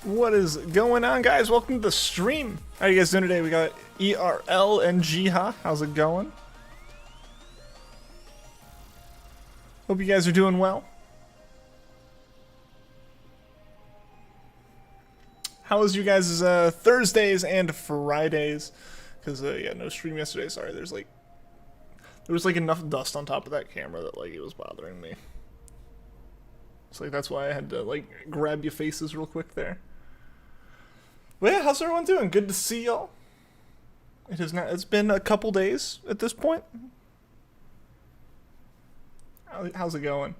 What is going on, guys? Welcome to the stream. How you guys doing today? We got ERL and Jiha. How's it going? Hope you guys are doing well. How was you guys' Thursdays and Fridays? Because yeah, no stream yesterday. Sorry, there was like enough dust on top of that camera that like it was bothering me. So like that's why I had to like grab your faces real quick there. Well, yeah, how's everyone doing? Good to see y'all. It's been a couple days at this point. How's it going?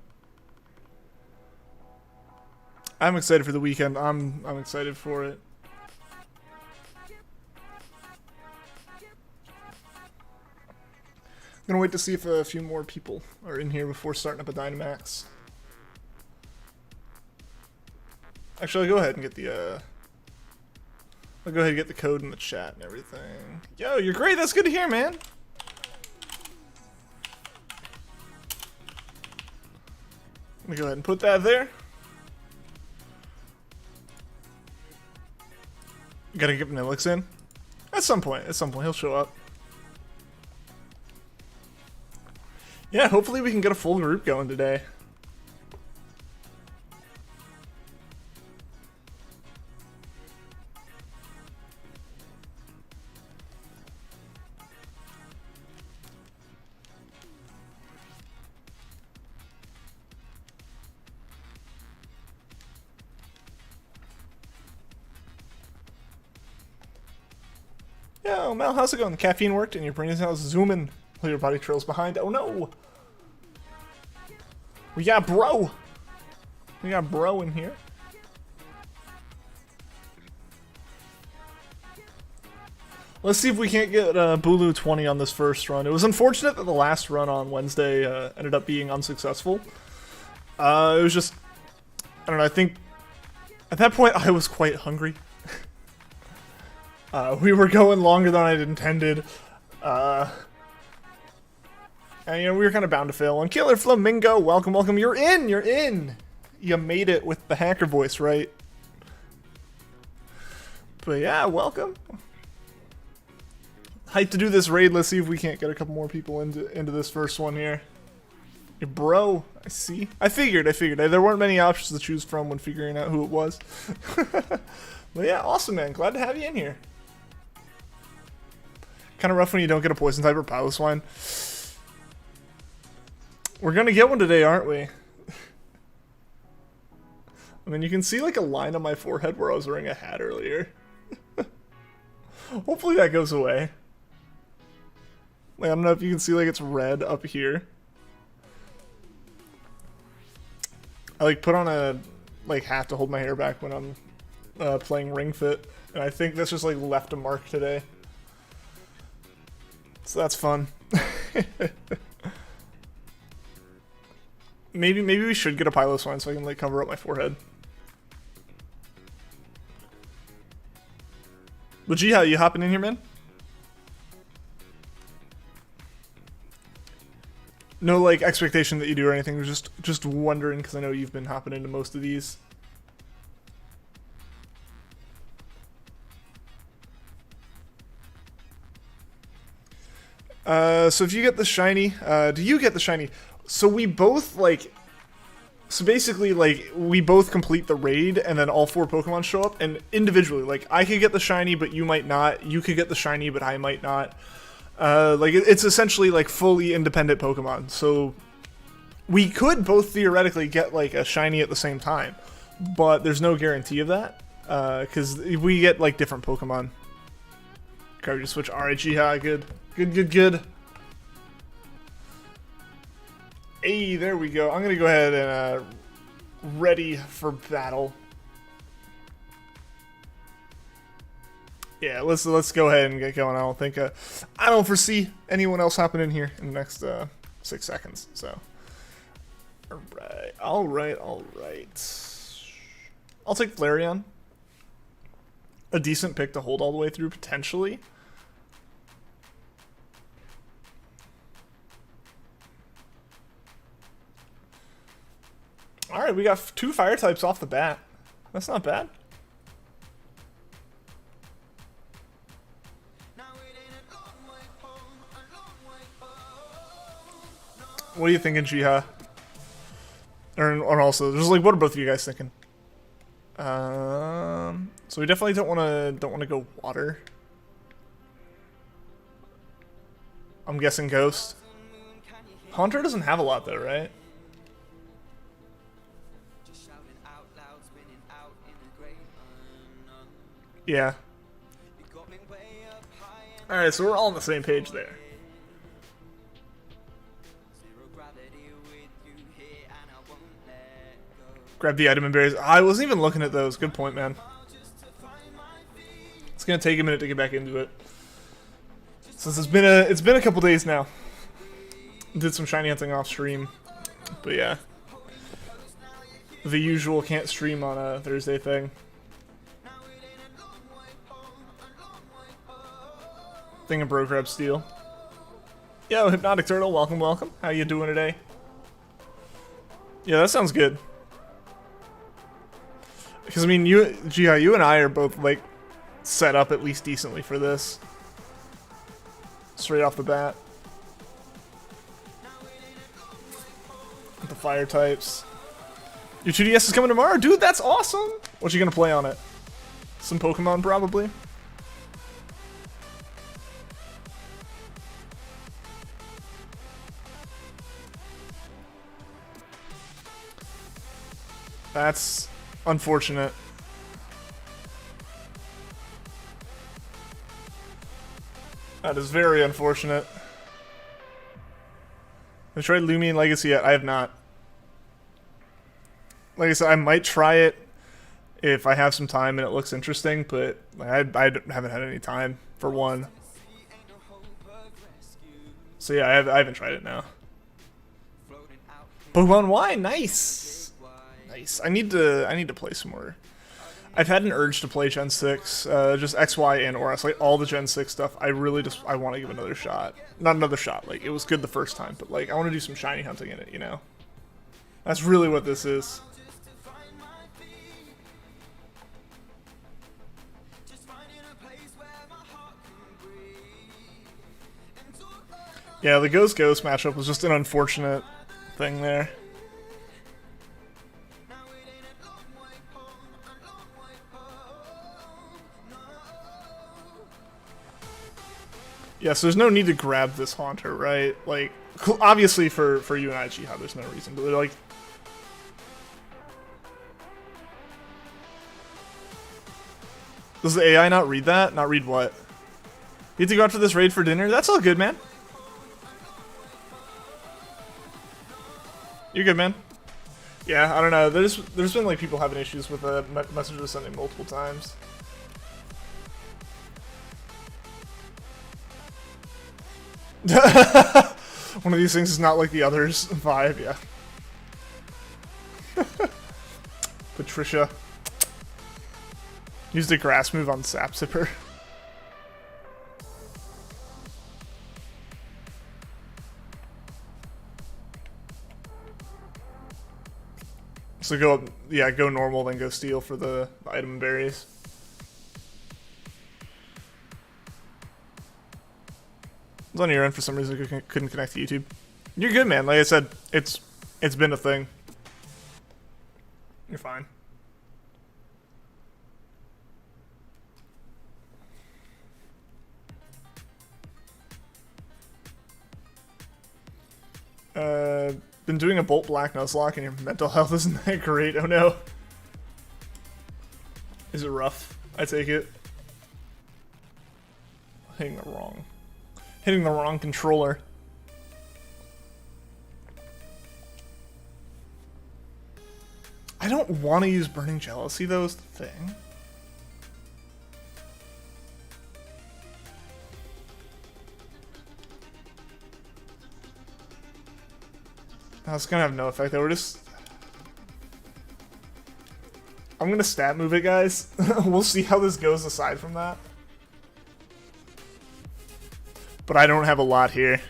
I'm excited for the weekend. I'm excited for it. I'm gonna wait to see if a few more people are in here before starting up a Dynamax. Actually, I'll go ahead and get the I'll go ahead and get the code in the chat and everything. Yo, you're great. That's good to hear, man. Let me go ahead and put that there. You gotta get Nilix in. At some point he'll show up. Yeah, hopefully we can get a full group going today. Yo, Mel, how's it going? The caffeine worked and your brain is now zooming while your body trails behind. Oh no! We got bro! We got bro in here. Let's see if we can't get BULU 20 on this first run. It was unfortunate that the last run on Wednesday ended up being unsuccessful. It was just, I don't know, I think at that point I was quite hungry. We were going longer than I'd intended. And, you know, we were kind of bound to fail. And Killer Flamingo, welcome, welcome. You're in, you're in. You made it with the hacker voice, right? But yeah, welcome. Hyped to do this raid. Let's see if we can't get a couple more people into this first one here. Hey, bro, I see. I figured. There weren't many options to choose from when figuring out who it was. But yeah, awesome, man. Glad to have you in here. Kind of rough when you don't get a poison type or pilot swine. We're gonna get one today, aren't we? I mean, you can see like a line on my forehead where I was wearing a hat earlier. Hopefully that goes away. Like, I don't know if you can see like it's red up here. I like put on a like hat to hold my hair back when I'm playing Ring Fit, and I think this just like left a mark today. So that's fun. Maybe we should get a pilot swine so I can like cover up my forehead. But gee, how you hopping in here, man? No like expectation that you do or anything. Just wondering because I know you've been hopping into most of these. So if you get the shiny, do you get the shiny? So we both like, so basically like we both complete the raid and then all 4 Pokemon show up and individually, like I could get the shiny but you might not, you could get the shiny but I might not. Like it's essentially like fully independent Pokemon. So we could both theoretically get like a shiny at the same time, but there's no guarantee of that, because we get like different Pokemon. Garbage switch. Alright, Jiha, good. Good. Hey, there we go. I'm gonna go ahead and ready for battle. Yeah, let's go ahead and get going. I don't foresee anyone else hopping in here in the next 6 seconds. So, all right. I'll take Flareon. A decent pick to hold all the way through potentially. Alright, we got 2 fire types off the bat. That's not bad. What are you thinking, Jiha? Or also, just like, what are both of you guys thinking? So we definitely don't want to go water. I'm guessing ghost. Haunter doesn't have a lot though, right? Yeah. Alright, so we're all on the same page there. Grab the item and berries. I wasn't even looking at those. Good point, man. It's gonna take a minute to get back into it. Since it's been a couple days now. Did some shiny hunting off stream. But yeah. The usual can't stream on a Thursday thing. Thing of bro grab steal. Yo, Hypnotic Turtle, welcome, welcome. How you doing today? Yeah, that sounds good. Because I mean, you and I are both like set up at least decently for this. Straight off the bat. With the fire types. Your 2DS is coming tomorrow? Dude, that's awesome! What you gonna play on it? Some Pokemon, probably? That's unfortunate. That is very unfortunate. Have you tried Lumion Legacy yet? I have not. Like I said, I might try it if I have some time and it looks interesting, but like, I haven't had any time, for one. So yeah, I haven't tried it now. Pokemon Y, nice! Nice. I need to play some more. I've had an urge to play Gen 6, just X, Y, and ORAS, like all the Gen 6 stuff. I want to give another shot. Not another shot, like it was good the first time, but like I want to do some shiny hunting in it, you know? That's really what this is. Yeah, the Ghost matchup was just an unfortunate thing there. Yeah, so there's no need to grab this Haunter, right? Like, obviously for you and I, Jiha, there's no reason, but like... Does the AI not read that? Not read what? You have to go out for this raid for dinner? That's all good, man. You're good, man. Yeah, I don't know. There's been like people having issues with the messages sending multiple times. One of these things is not like the others vibe, yeah. Patricia. Used a grass move on Sap Zipper. So go up, yeah, go normal, then go steal for the item berries. It's on your end for some reason. Couldn't connect to YouTube. You're good, man. Like I said, it's been a thing. You're fine. Been doing a Bolt Black Nuzlocke and your mental health isn't that great. Oh no. Is it rough? I take it. Hitting the wrong controller. I don't want to use Burning Jealousy though, is the thing. That's gonna have no effect though. I'm gonna stat move it, guys. We'll see how this goes aside from that. But I don't have a lot here.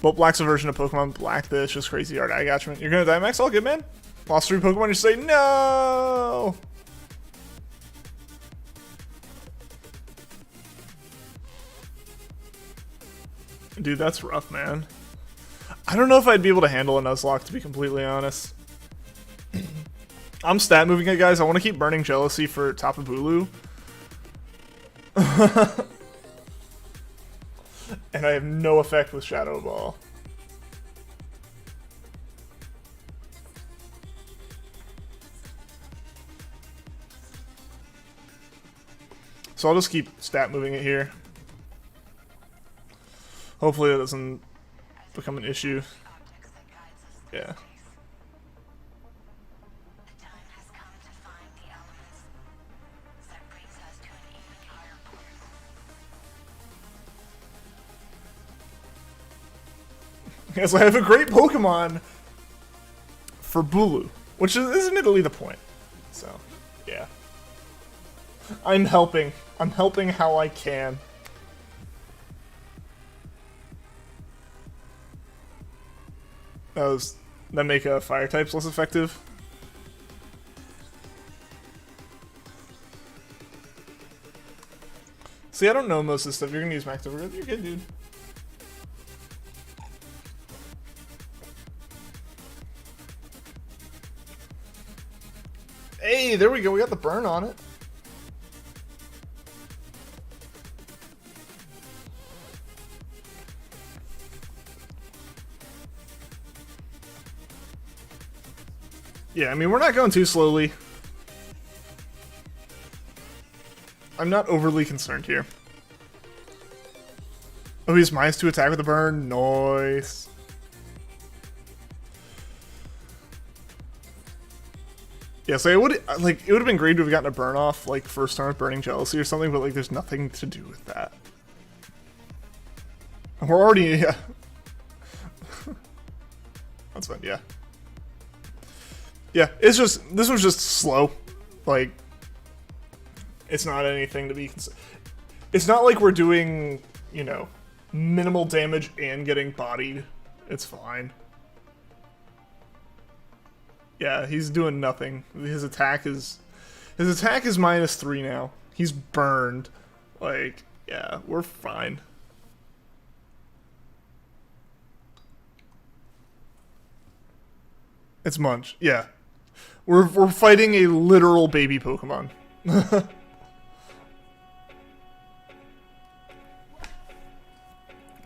Bolt Black's a version of Pokemon Black that's just crazy art attachment. You're gonna Dynamax? All good, man. Lost 3 Pokemon, you say no! Dude, that's rough, man. I don't know if I'd be able to handle a Nuzlocke, to be completely honest. I'm stat moving it, guys. I want to keep burning Jealousy for TAPU BULU. And I have no effect with Shadow Ball. So I'll just keep stat moving it here. Hopefully that doesn't become an issue. Yeah. Yes, I have a great Pokemon for BULU, which is admittedly the point. So, yeah. I'm helping. I'm helping how I can. That make fire types less effective. See, I don't know most of this stuff. You're gonna use Max Overgrowth. You're good, dude. Hey, there we go. We got the burn on it. Yeah, I mean, we're not going too slowly. I'm not overly concerned here. Oh, he's -2 attack with the burn. Nice. Yeah, so it would have been great to have gotten a burn off like first turn with Burning Jealousy or something, but like there's nothing to do with that. We're already yeah. That's fine, yeah. Yeah, it's just this was just slow. Like it's not anything to be it's not like we're doing, you know, minimal damage and getting bodied. It's fine. Yeah, he's doing nothing. His attack is -3 now. He's burned. Like, yeah, we're fine. It's Munch. Yeah. We're fighting a literal baby Pokemon.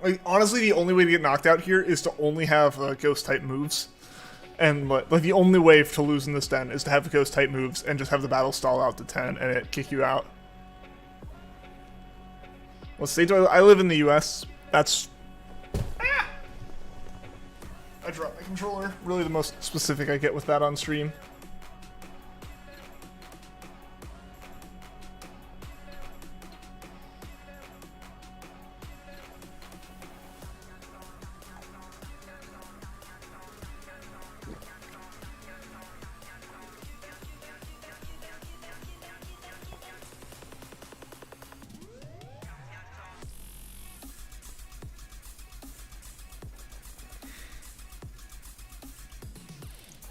Like, honestly, the only way to get knocked out here is to only have ghost type moves. And like the only way to lose in this den is to have ghost type moves and just have the battle stall out to 10 and it kick you out. What state do I live in the US? That's I dropped my controller. Really the most specific I get with that on stream.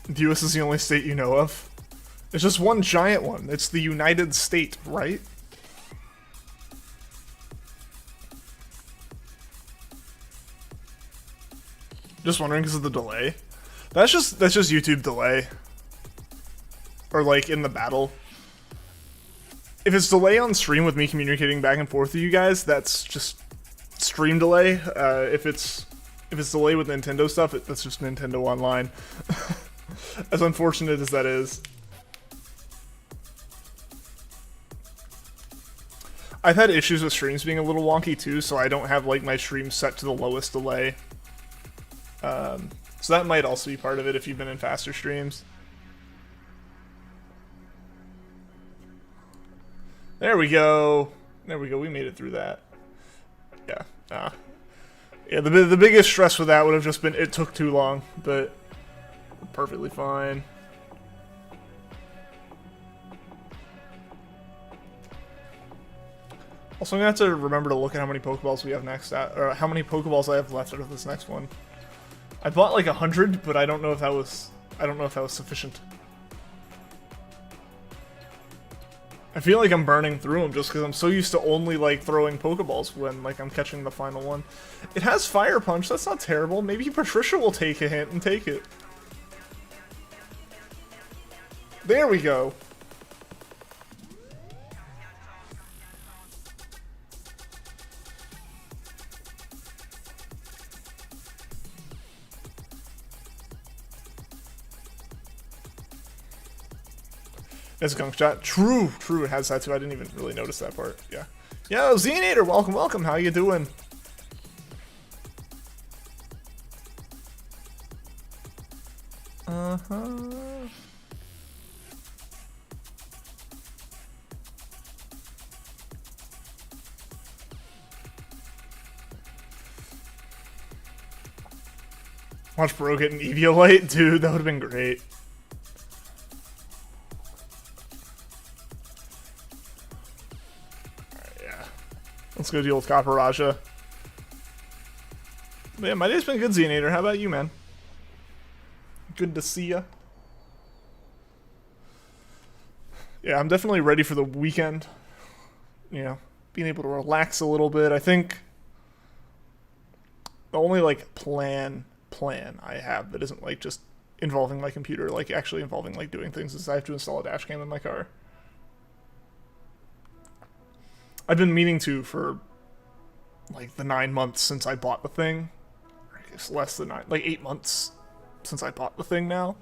The US is the only state you know of? There's just one giant one. It's the United States, right? Just wondering because of the delay. That's just YouTube delay. Or like in the battle. If it's delay on stream with me communicating back and forth with you guys, that's just stream delay. If it's delay with Nintendo stuff, that's just Nintendo Online. As unfortunate as that is. I've had issues with streams being a little wonky too, so I don't have like my streams set to the lowest delay. So that might also be part of it if you've been in faster streams. There we go. There we go. We made it through that. Yeah. Yeah, the biggest stress with that would have just been it took too long, but perfectly fine. Also, I'm gonna have to remember to look at how many Pokeballs we have next, or how many Pokeballs I have left out of this next one. I bought like 100, but I don't know if that was sufficient. I feel like I'm burning through them just because I'm so used to only, like, throwing Pokeballs when, like, I'm catching the final one. It has Fire Punch, that's not terrible. Maybe Patricia will take a hint and take it. There we go. It's a gunk shot. True, it has that too. I didn't even really notice that part. Yeah. Yo, Xenator, welcome. How you doing? Watch Bro get an Eviolite? Dude, that would have been great. Let's go deal with Copper Raja. But yeah, my day's been good, Xenator. How about you, man? Good to see ya. Yeah, I'm definitely ready for the weekend. You know, being able to relax a little bit. I think the only, like, plan I have that isn't, like, just involving my computer, like, actually involving, like, doing things is I have to install a dash cam in my car. I've been meaning to for, like, the 9 months since I bought the thing. I guess less than 9, like 8 months since I bought the thing now.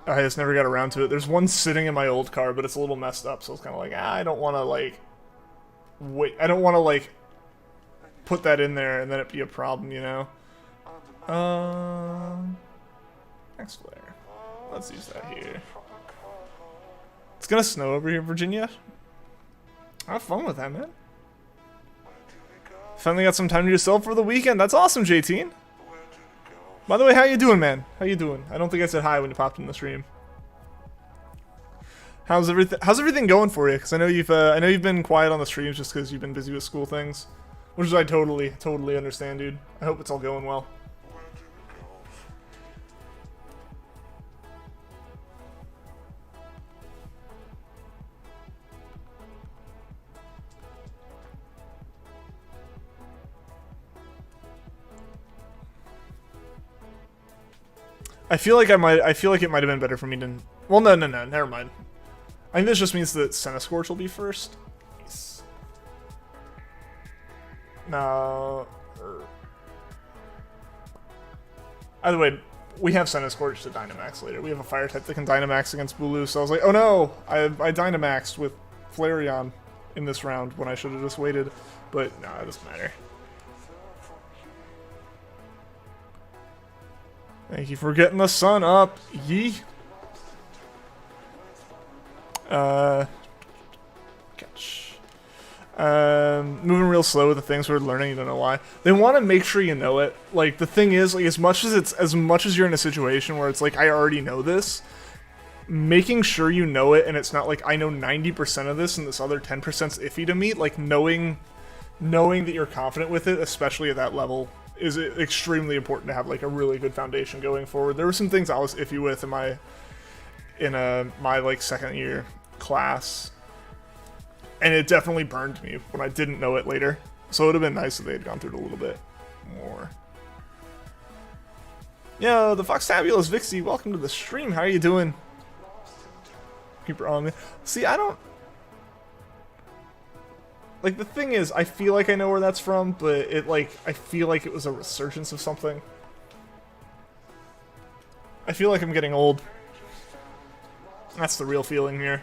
I just never got around to it. There's one sitting in my old car, but it's a little messed up, so it's kind of like, I don't want to, like, wait. I don't want to, like, put that in there and then it be a problem, you know? Next flare. Let's use that here. It's gonna snow over here, Virginia. Have fun with that, man. Finally got some time to yourself for the weekend. That's awesome, JT. By the way, how you doing, man? How you doing? I don't think I said hi when you popped in the stream. How's everything going for you? Because I know you've been quiet on the streams just because you've been busy with school things, which is I totally understand, dude. I hope it's all going well. I feel like it might have been better for me to. Well, no, never mind. I think this just means that Centiskorch will be first. Nice. No. Either way, we have Centiskorch to Dynamax later. We have a fire type that can Dynamax against BULU, so I was like, oh no! I Dynamaxed with Flareon in this round when I should have just waited. But, no, it doesn't matter. Thank you for getting the sun up, yee. Catch. Moving real slow with the things we're learning, you don't know why. They want to make sure you know it. Like, the thing is, like, as much as you're in a situation where it's like, I already know this, making sure you know it and it's not like, I know 90% of this and this other 10%'s iffy to me, like, knowing that you're confident with it, especially at that level, is extremely important to have, like, a really good foundation going forward. There were some things I was iffy with in my like second year class, and it definitely burned me when I didn't know it later. So it would have been nice if they had gone through it a little bit more. Yo, the Foxtabulous Vixie, welcome to the stream. How are you doing? Keep her on me. See, I don't. Like, the thing is, I feel like I know where that's from, but I feel like it was a resurgence of something. I feel like I'm getting old. That's the real feeling here.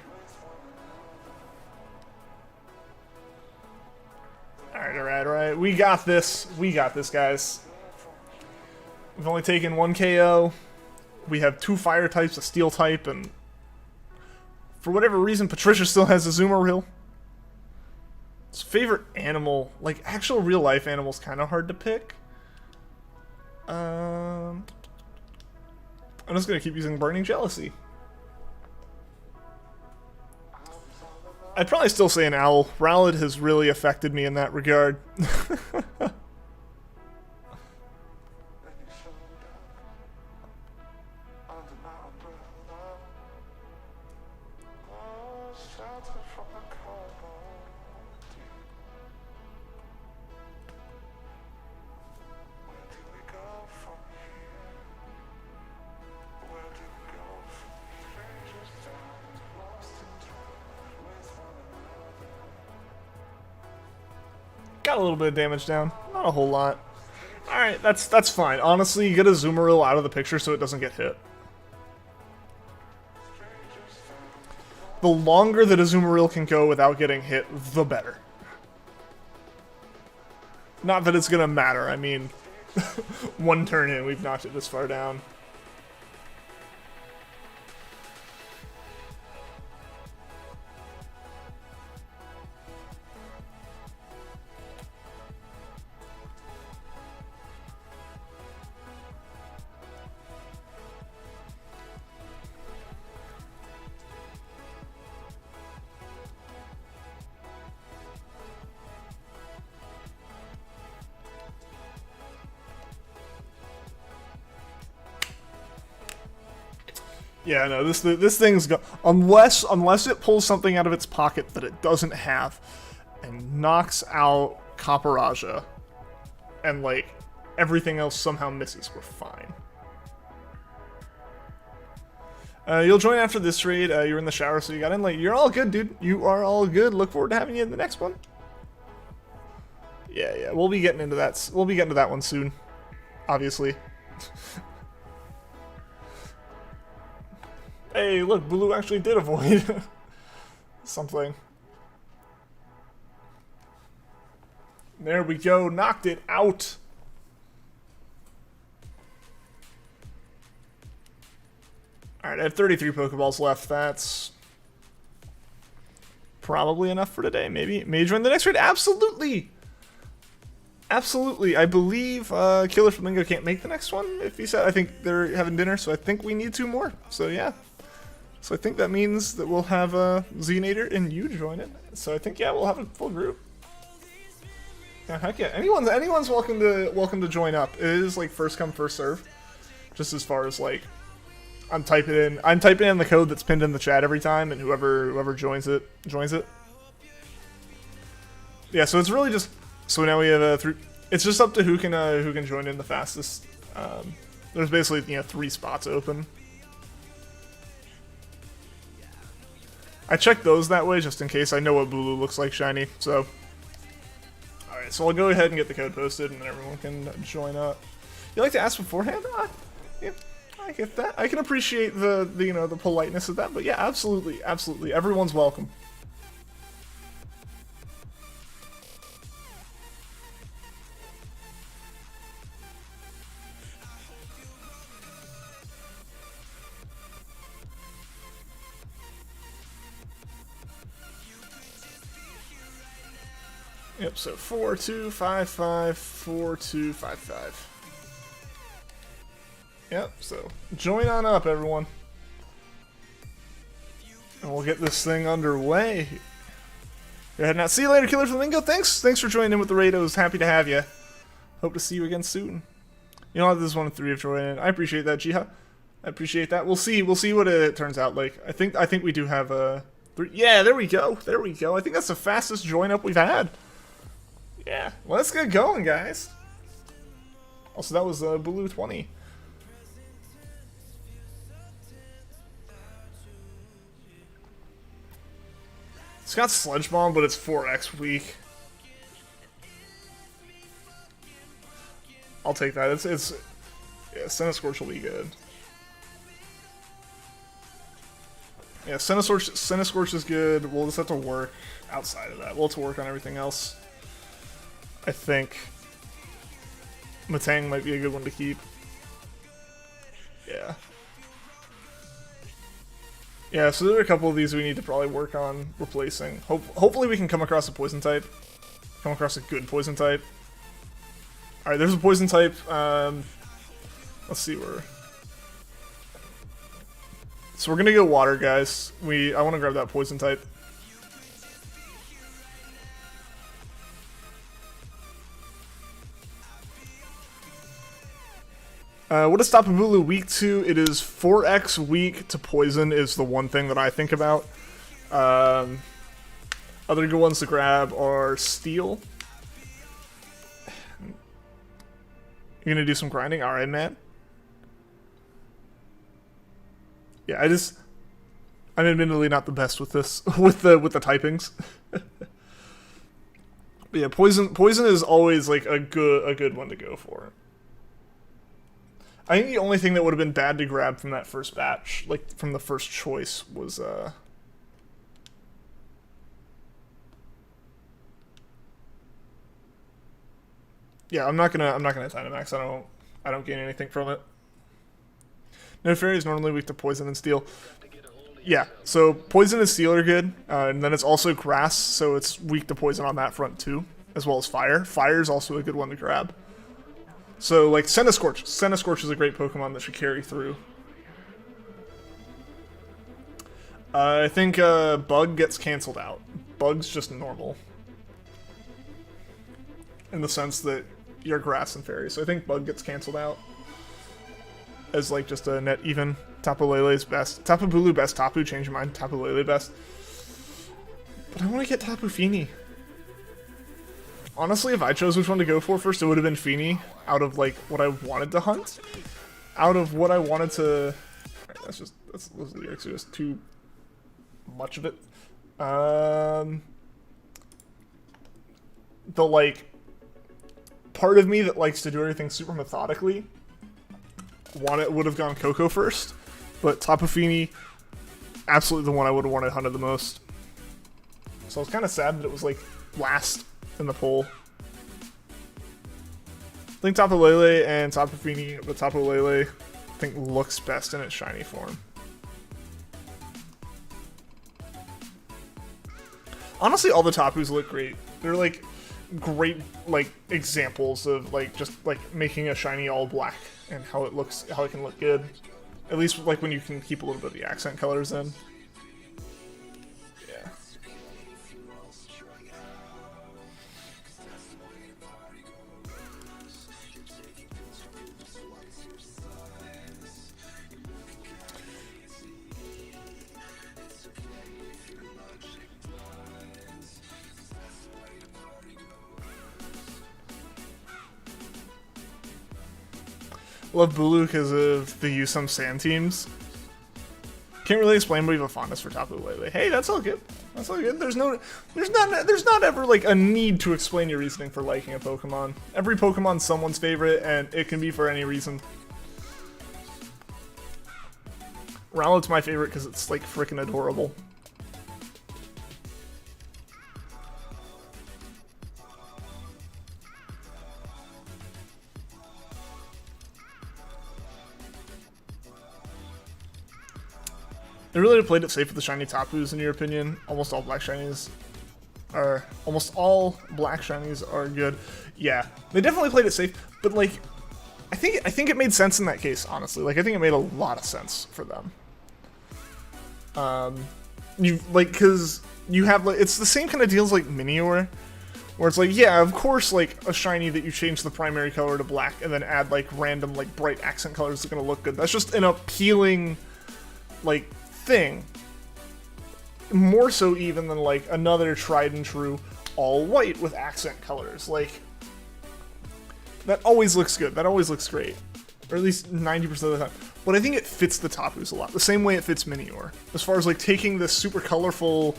Alright. We got this. We got this, guys. We've only taken 1 KO. We have 2 fire types, a steel type, and for whatever reason, Patricia still has a Azumarill. His favorite animal, like actual real life animals, kind of hard to pick. I'm just gonna keep using Burning Jealousy. I'd probably still say an owl. Rowlet has really affected me in that regard. got a little bit of damage down. Not a whole lot. Alright, that's fine. Honestly, you get a Zoomeril out of the picture so it doesn't get hit. The longer that a Zoomeril can go without getting hit, the better. Not that it's gonna matter, I mean, one turn in, we've knocked it this far down. Yeah, no, this thing's go unless it pulls something out of its pocket that it doesn't have, and knocks out Caporaja, and like everything else somehow misses, we're fine. You'll join after this raid. You're in the shower, so you got in late. You're all good, dude. You are all good. Look forward to having you in the next one. Yeah, we'll be getting into that. We'll be getting to that one soon, obviously. Hey, look, BULU actually did avoid something. There we go, knocked it out. Alright, I have 33 Pokeballs left. That's probably enough for today, maybe. May you join the next raid? Absolutely! Absolutely. I believe Killer Flamingo can't make the next one, if he said. I think they're having dinner, so I think we need 2 more. So, yeah. So I think that means that we'll have Xenator and you join it. So I think, yeah, we'll have a full group. Yeah, heck yeah. Anyone's welcome to join up. It is like first come, first serve. Just as far as like I'm typing in the code that's pinned in the chat every time, and whoever joins it. Yeah, so it's really just so now we have 3. It's just up to who can join in the fastest. There's basically 3 spots open. I checked those that way just in case. I know what BULU looks like shiny, so. Alright, so I'll go ahead and get the code posted and then everyone can join up. You like to ask beforehand? Yeah, I get that. I can appreciate the the politeness of that, but yeah, absolutely. Everyone's welcome. Yep, so 4255, 4255. Yep, so join on up, everyone. And we'll get this thing underway. Go ahead now. See you later, Killer Flamingo. Thanks for joining in with the raid. I was happy to have you. Hope to see you again soon. You know, this is 1 of 3 of joining. I appreciate that, Jiha. I appreciate that. We'll see what it turns out like. I think we do have 3. Yeah, there we go. I think that's the fastest join up we've had. Yeah, let's get going, guys. Also, that was BULU 20. It's got Sludge Bomb, but it's 4x weak. I'll take that. Yeah, Centiskorch will be good. Yeah, Centiskorch is good. We'll just have to work outside of that. We'll have to work on everything else. I think Matang might be a good one to keep. Yeah. Yeah, so there are a couple of these we need to probably work on replacing. Hopefully we can come across a poison type. Come across a good poison type. Alright, there's a poison type. Let's see where. So we're gonna go water, guys. I want to grab that poison type. What does stop a BULU weak to? It is 4x weak to poison is the one thing that I think about. Other good ones to grab are steel. You're gonna do some grinding? Alright, man. Yeah, I'm admittedly not the best with this, with the typings. But yeah, poison is always like a good one to go for. I think the only thing that would have been bad to grab from that first batch, like from the first choice, was yeah, I'm not gonna Dynamax. I don't gain anything from it. No fairy is normally weak to poison and steel. Yeah, so poison and steel are good, and then it's also grass, so it's weak to poison on that front too, as well as fire. Fire is also a good one to grab. So like Scorch. Scorch is a great Pokemon that should carry through. I think Bug gets canceled out. Bug's just normal. In the sense that you're grass and fairy, so I think Bug gets canceled out. As like just a net even. Tapu Lele's best. Tapu Bulu best. Tapu, change your mind. Tapu Lele best. But I want to get Tapu Fini. Honestly, if I chose which one to go for first, it would have been Fini. Out of like what I wanted to hunt. Out of what I wanted to. Alright, those lyrics are just too much of it. The like part of me that likes to do everything super methodically would have gone Coco first, but Tapu Fini, absolutely the one I would have wanted hunted the most. So I was kind of sad that it was like last in the poll. I think Tapu Lele and Tapu Fini, but Tapu Lele I think looks best in its shiny form. Honestly, all the Tapus look great. They're like great like examples of like just like making a shiny all black and how it looks, how it can look good. At least like when you can keep a little bit of the accent colors in. Yeah. Love BULU because of the use on sand teams. Can't really explain, but we have a fondness for Tapu Lele. Hey, that's all good. That's all good. There's not ever like a need to explain your reasoning for liking a Pokemon. Every Pokemon's someone's favorite, and it can be for any reason. Rowlet's my favorite because it's like freaking adorable. They really played it safe with the shiny Tapus, in your opinion. Almost all black shinies are good. Yeah, they definitely played it safe, but like, I think it made sense in that case. Honestly, like I think it made a lot of sense for them. Because you have like it's the same kind of deals like Minior, where it's like yeah, of course like a shiny that you change the primary color to black and then add like random like bright accent colors that's gonna look good. That's just an appealing like thing, more so even than like another tried and true all white with accent colors. Like that always looks good, that always looks great, or at least 90% of the time. But I think it fits the Tapus a lot, the same way it fits Minior, as far as like taking this super colorful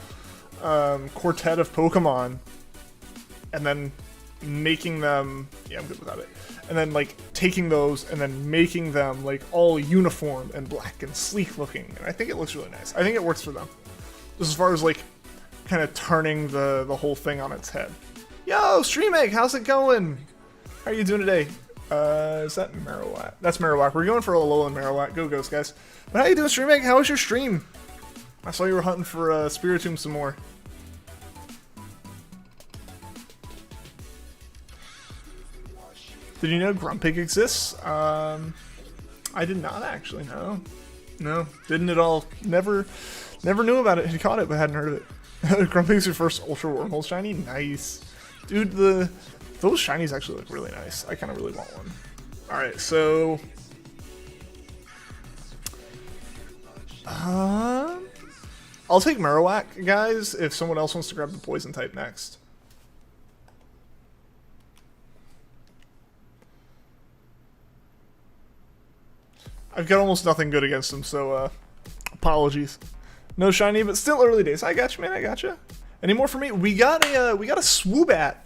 quartet of Pokemon and then making them, yeah, I'm good without it, and then like taking those and then making them like all uniform and black and sleek looking, and I think it looks really nice. I think it works for them, just as far as like kind of turning the whole thing on its head. Yo, Stream Egg, how's it going? How are you doing today? Is that Marowak? That's Marowak. We're going for a Alolan Marowak. Go Ghost, guys. But how you doing, Stream Egg? How was your stream? I saw you were hunting for Spiritomb some more. Did you know Grumpig exists? I did not actually, no. No, didn't at all. Never knew about it. Had caught it, but hadn't heard of it. Grumpig's your first Ultra Wormhole shiny? Nice. Dude, those shinies actually look really nice. I kind of really want one. Alright, so... I'll take Marowak, guys, if someone else wants to grab the Poison type next. I've got almost nothing good against him, so apologies. No shiny, but still early days. I got you, man. I got you. Any more for me? We got a Swoobat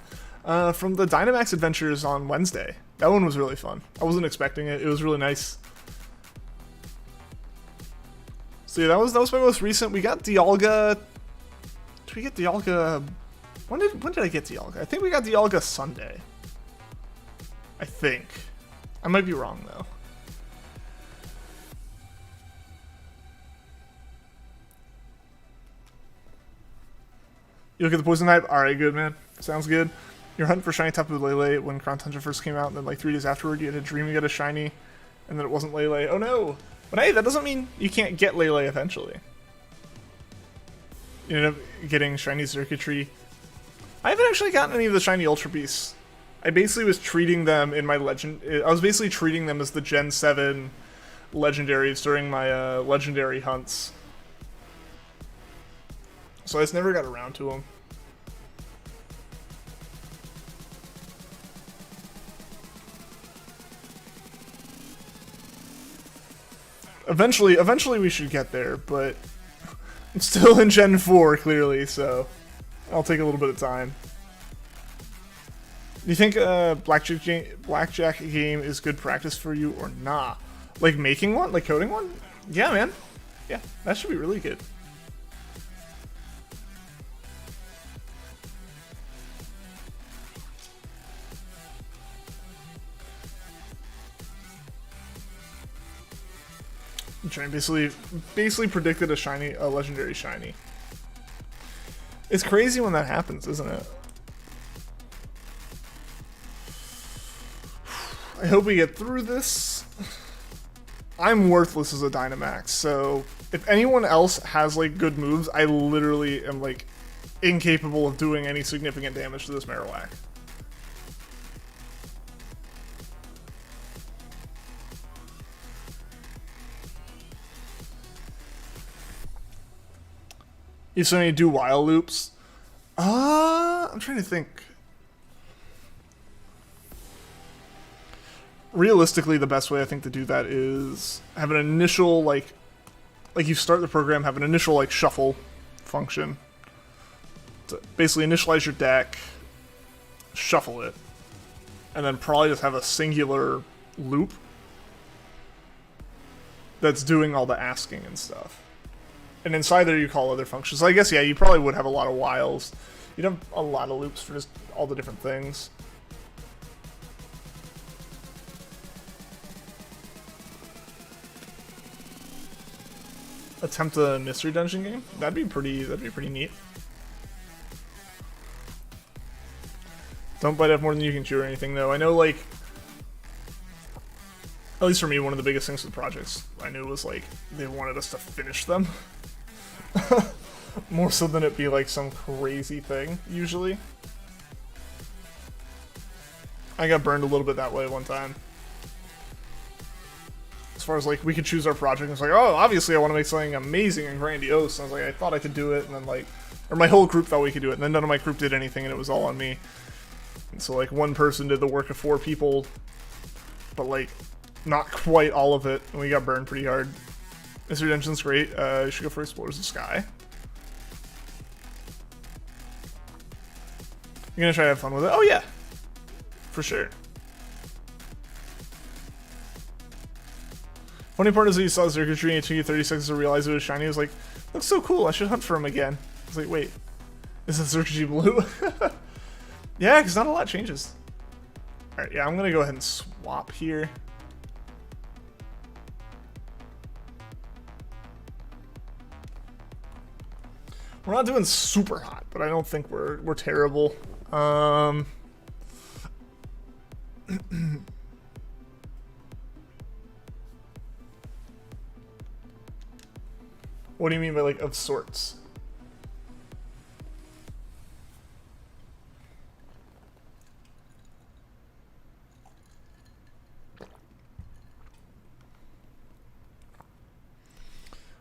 from the Dynamax Adventures on Wednesday. That one was really fun. I wasn't expecting it. It was really nice. So yeah, that was my most recent. We got Dialga. Did we get Dialga? When did I get Dialga? I think we got Dialga Sunday. I think. I might be wrong though. You look at the poison type? Alright, good man. Sounds good. You're hunting for shiny Tapu Lele when Crown Tundra first came out, and then like 3 days afterward you had a dream you got a shiny, and then it wasn't Lele. Oh no! But hey, that doesn't mean you can't get Lele eventually. You end up getting shiny circuitry. I haven't actually gotten any of the shiny Ultra Beasts. I basically was treating them in my legend. I was basically treating them as the Gen 7 legendaries during my legendary hunts. So I just never got around to them. Eventually we should get there, but I'm still in Gen 4 clearly, so I'll take a little bit of time. Do you think blackjack game is good practice for you or nah? Like making one? Like coding one? Yeah, man. Yeah, that should be really good. I'm trying basically predicted a legendary shiny. It's crazy when that happens, isn't it? I hope we get through this. I'm worthless as a Dynamax, so if anyone else has like good moves, I literally am like incapable of doing any significant damage to this Marowak. You still need to do while loops? I'm trying to think. Realistically, the best way I think to do that is have an initial, like you start the program, have an initial, like, shuffle function. To basically initialize your deck, shuffle it, and then probably just have a singular loop that's doing all the asking and stuff. And inside there you call other functions. So I guess, yeah, you probably would have a lot of whiles. You'd have a lot of loops for just all the different things. Attempt a mystery dungeon game? That'd be pretty neat. Don't bite off more than you can chew or anything though. I know, like, at least for me, one of the biggest things with projects I knew was like they wanted us to finish them. More so than it be like some crazy thing, usually. I got burned a little bit that way one time. As far as like, we could choose our project, and it's like, oh, obviously I want to make something amazing and grandiose. And I was like, I thought I could do it, and then like, or my whole group thought we could do it, and then none of my group did anything, and it was all on me. And so like, one person did the work of 4 people, but like, not quite all of it, and we got burned pretty hard. Mystery Dungeon's great. You should go for Explorers of the Sky. You're gonna try to have fun with it? Oh yeah, for sure. Funny part is that you saw the circuitry and it took you 30 seconds to realize it was shiny. It was like, looks so cool, I should hunt for him again. I was like, wait, is the circuitry blue? Yeah, because not a lot changes. Alright, yeah, I'm gonna go ahead and swap here. We're not doing super hot, but I don't think we're terrible. What do you mean by like of sorts?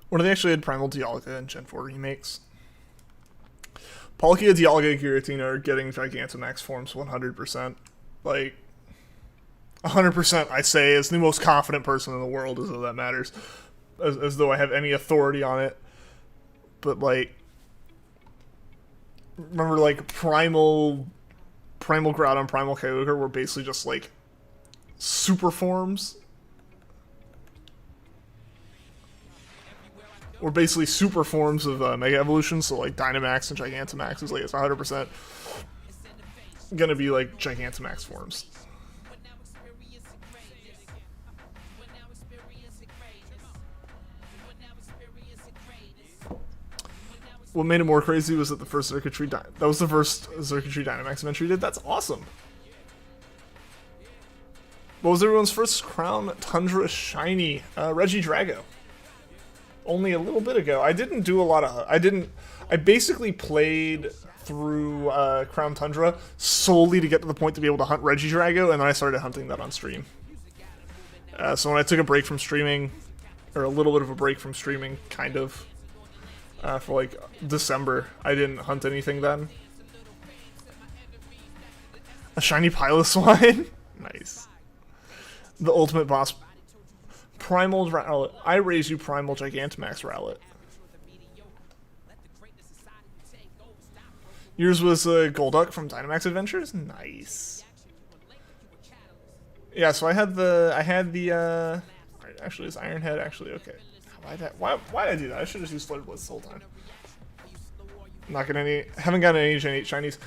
What if they actually had Primal Dialga and Gen 4 remakes? Palkia, Dialga, Giratina are getting Gigantamax forms 100%. Like, 100% I say as the most confident person in the world, as though that matters. As though I have any authority on it. But, like, remember like Primal Groudon, Primal Kyogre were basically just like super forms. Or basically super forms of Mega Evolution, so like Dynamax and Gigantamax is like it's 100% gonna be like Gigantamax forms. What made it more crazy was that the first Circuitry that was the first Circuitry Dynamax adventure you did. That's awesome. What was everyone's first Crown Tundra shiny? Regidrago. Only a little bit ago. I didn't do a lot of. I basically played through Crown Tundra solely to get to the point to be able to hunt Regidrago, and then I started hunting that on stream. So when I took a break from streaming, or a little bit of a break from streaming, kind of, for like December, I didn't hunt anything then. A shiny Piloswine? Nice. The ultimate boss. Primal Rowlet. I raise you Primal Gigantamax Rowlet. Yours was Golduck from Dynamax Adventures? Nice. Yeah, so I had the actually it's Ironhead actually, okay. Why did I do that? I should have used Flare Blitz the whole time. Not getting any, haven't gotten any Gen 8 shinies.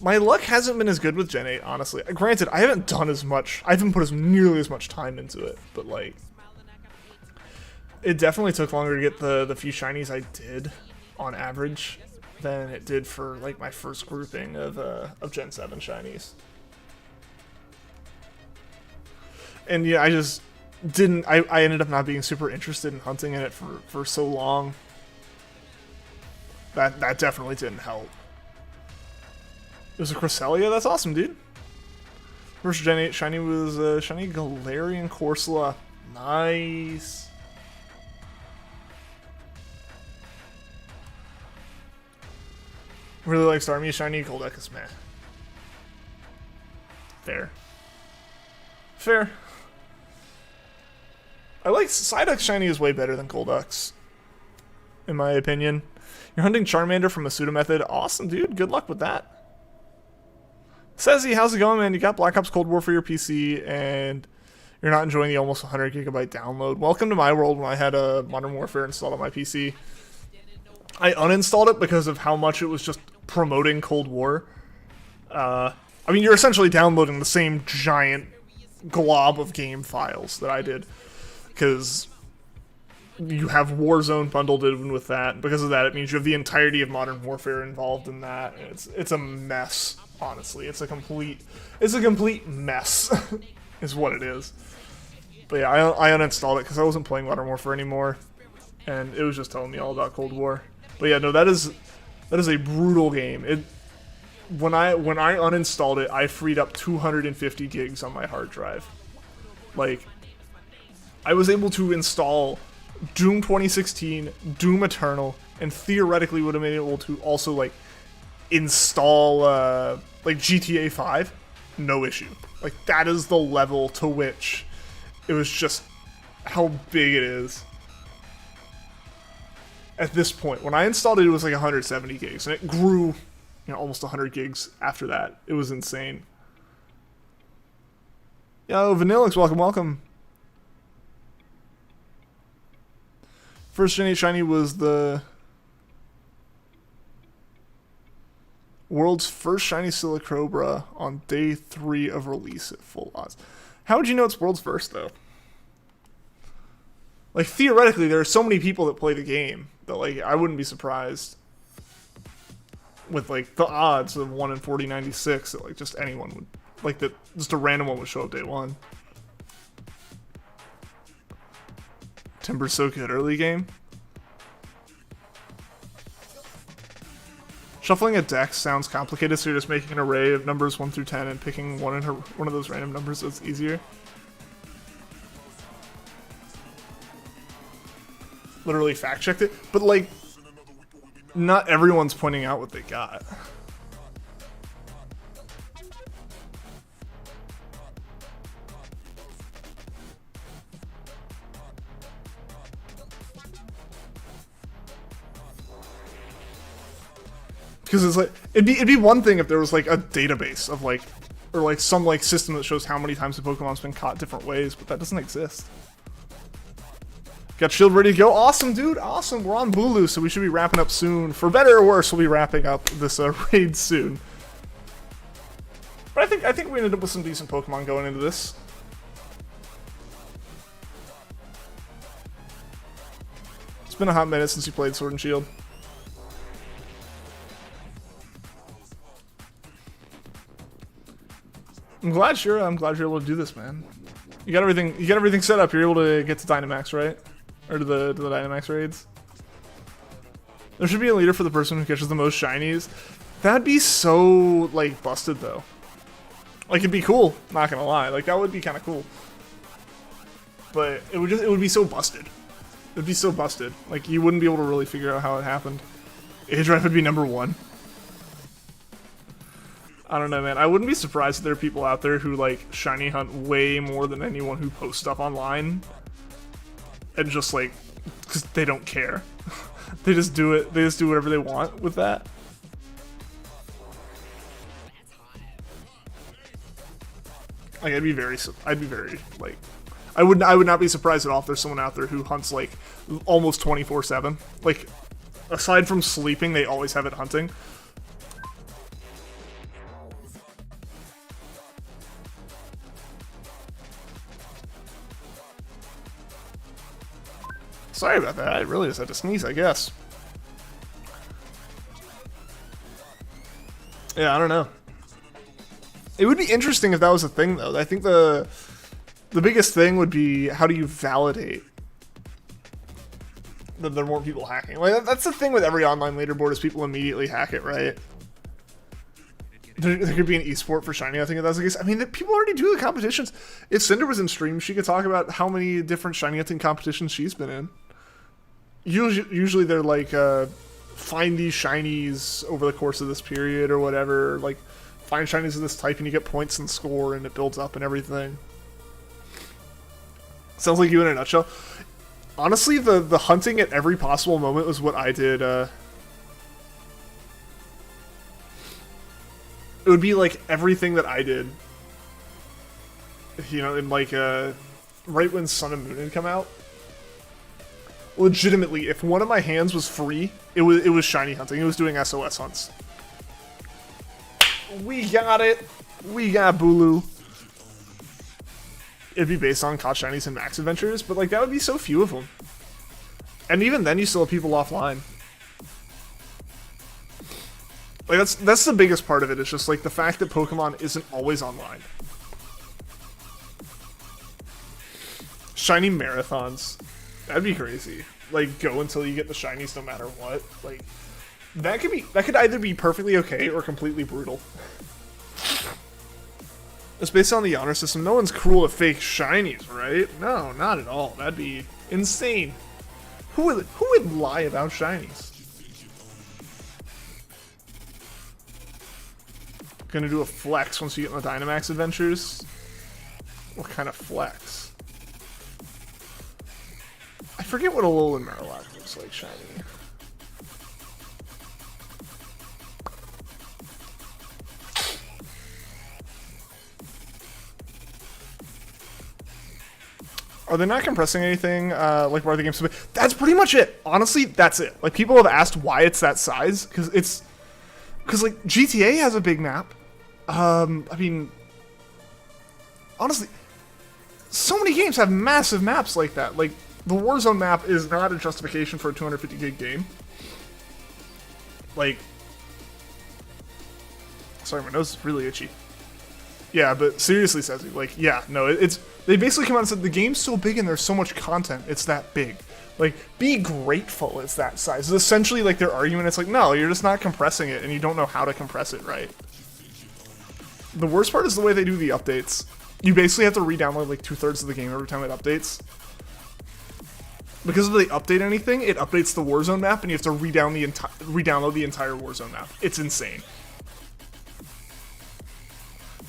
My luck hasn't been as good with Gen 8, honestly. Granted, I haven't done as much, I haven't put nearly as much time into it, but like, it definitely took longer to get the few shinies I did, on average, than it did for like my first grouping of Gen 7 shinies. And yeah, I just didn't, I ended up not being super interested in hunting in it for so long. That definitely didn't help. It was a Cresselia? That's awesome, dude. First Gen 8 shiny was shiny Galarian Corsola. Nice. Really like Starmie shiny Golduck is meh. Fair. Fair. I like Psyduck shiny is way better than Golduck's, in my opinion. You're hunting Charmander from a pseudo method. Awesome, dude. Good luck with that. Sezzy, how's it going, man? You got Black Ops Cold War for your PC, and you're not enjoying the almost 100 gigabyte download. Welcome to my world when I had a Modern Warfare installed on my PC. I uninstalled it because of how much it was just promoting Cold War. I mean, you're essentially downloading the same giant glob of game files that I did, because you have Warzone bundled in with that. Because of that, it means you have the entirety of Modern Warfare involved in that. It's a mess, honestly. It's a complete mess, is what it is. But yeah, I uninstalled it because I wasn't playing Modern Warfare anymore, and it was just telling me all about Cold War. But yeah, no, that is a brutal game. When I uninstalled it, I freed up 250 gigs on my hard drive. Like, I was able to install Doom 2016, Doom Eternal, and theoretically would have been able to also like install like GTA 5, no issue. Like, that is the level to which it was just how big it is. At this point, when I installed it, it was like 170 gigs, and it grew, you know, almost 100 gigs after that. It was insane. Yo, Vanillix, welcome. First Gen 8 shiny was the world's first shiny Silicobra on day 3 of release at full odds. How would you know it's world's first, though? Like, theoretically, there are so many people that play the game that, like, I wouldn't be surprised with, like, the odds of 1 in 4096 that, like, just anyone would, like, that just a random one would show up day 1. Timber's so good early game. Shuffling a deck sounds complicated, so you're just making an array of numbers 1 through 10 and picking one of those random numbers so it's easier. Literally fact checked it, but like, not everyone's pointing out what they got. Because it's like it'd be one thing if there was like a database of like, or like some like system that shows how many times the Pokemon's been caught different ways, but that doesn't exist. Got shield ready to go. Awesome, dude. Awesome. We're on BULU, so we should be wrapping up soon. For better or worse, we'll be wrapping up this raid soon. But I think we ended up with some decent Pokemon going into this. It's been a hot minute since you played Sword and Shield. I'm glad you're able to do this, man. You got everything set up. You're able to get to Dynamax, right? Or to the Dynamax raids. There should be a leader for the person who catches the most shinies. That'd be so like busted though. Like it'd be cool, not gonna lie. Like that would be kind of cool. But it would be so busted. It'd be so busted. Like you wouldn't be able to really figure out how it happened. Aedrive would be #1. I don't know, man. I wouldn't be surprised if there are people out there who like shiny hunt way more than anyone who posts stuff online. And just like, because they don't care. They just do it. They just do whatever they want with that. Like I'd be very like, I would not be surprised at all if there's someone out there who hunts like almost 24/7. Like, aside from sleeping, they always have it hunting. Sorry about that. I really just had to sneeze, I guess. Yeah, I don't know. It would be interesting if that was a thing, though. I think the biggest thing would be how do you validate that there are more people hacking? Like that's the thing with every online leaderboard is people immediately hack it, right? There could be an esport for shiny. I think if that's the case. I mean, people already do the competitions. If Cinder was in stream, she could talk about how many different shiny hunting competitions she's been in. Usually they're like, find these shinies over the course of this period or whatever. Like, find shinies of this type and you get points and score and it builds up and everything. Sounds like you in a nutshell. Honestly, the hunting at every possible moment was what I did. It would be like everything that I did. You know, in like, right when Sun and Moon had come out. Legitimately, if one of my hands was free, it was shiny hunting. It was doing SOS hunts. We got it. We got BULU. It'd be based on caught shinies and max adventures, but like that would be so few of them. And even then, you still have people offline. Like that's the biggest part of it. It's just like the fact that Pokemon isn't always online. Shiny marathons. That'd be crazy. Like, go until you get the shinies no matter what. Like, that could either be perfectly okay or completely brutal. It's based on the honor system. No one's cruel to fake shinies, right? No, not at all. That'd be insane. Who would lie about shinies? Gonna do a flex once you get in the Dynamax adventures. What kind of flex? I forget what a Alolan Marowak looks like shiny. Are they not compressing anything like why the game's so big? That's pretty much it. Honestly, that's it. Like people have asked why it's that size because like GTA has a big map. I mean, honestly, so many games have massive maps like that. Like the Warzone map is not a justification for a 250 gig game. Like, sorry, my nose is really itchy. Yeah, but seriously, Sezzy, like, yeah, no, it's they basically come out and said the game's so big and there's so much content, it's that big. Like, be grateful it's that size. It's essentially like their argument. It's like, no, you're just not compressing it and you don't know how to compress it right. The worst part is the way they do the updates. You basically have to re-download like 2/3 of the game every time it updates. Because if they update anything, it updates the Warzone map and you have to re-download the entire Warzone map. It's insane.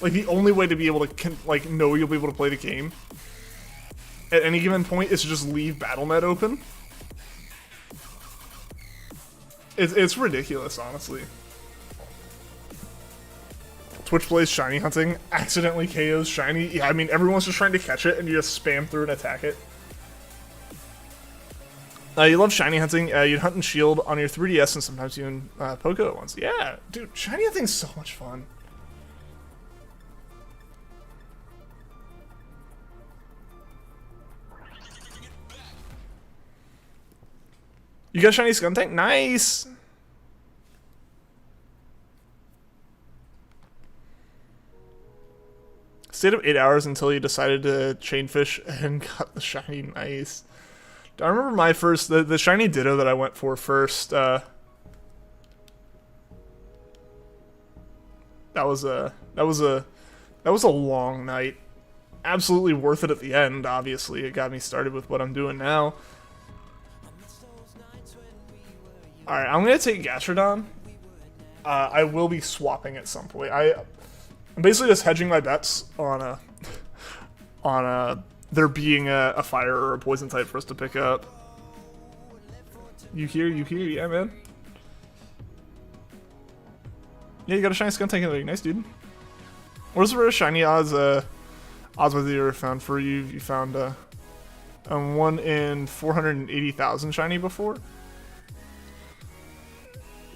Like, the only way to be able to, like, know you'll be able to play the game at any given point is to just leave Battle.net open. It's ridiculous, honestly. Twitch plays shiny hunting, accidentally KOs shiny. Yeah, I mean, everyone's just trying to catch it, and you just spam through and attack it. You love shiny hunting. You'd hunt and shield on your 3DS, and sometimes even Poco at once. Yeah, dude, shiny hunting's so much fun. You got shiny Skuntank? Nice! Stayed up 8 hours until you decided to chainfish and got the shiny. Nice. I remember my first, the shiny Ditto that I went for first, that was a long night. Absolutely worth it at the end, obviously. It got me started with what I'm doing now. Alright, I'm gonna take Gastrodon. I will be swapping at some point. I'm basically just hedging my bets on there being a fire or a poison type for us to pick up. You hear, yeah, man. Yeah, you got a shiny Skuntank in there. Nice, dude. What is the rare shiny odds with you ever found for you? You found 1 in 480,000 shiny before?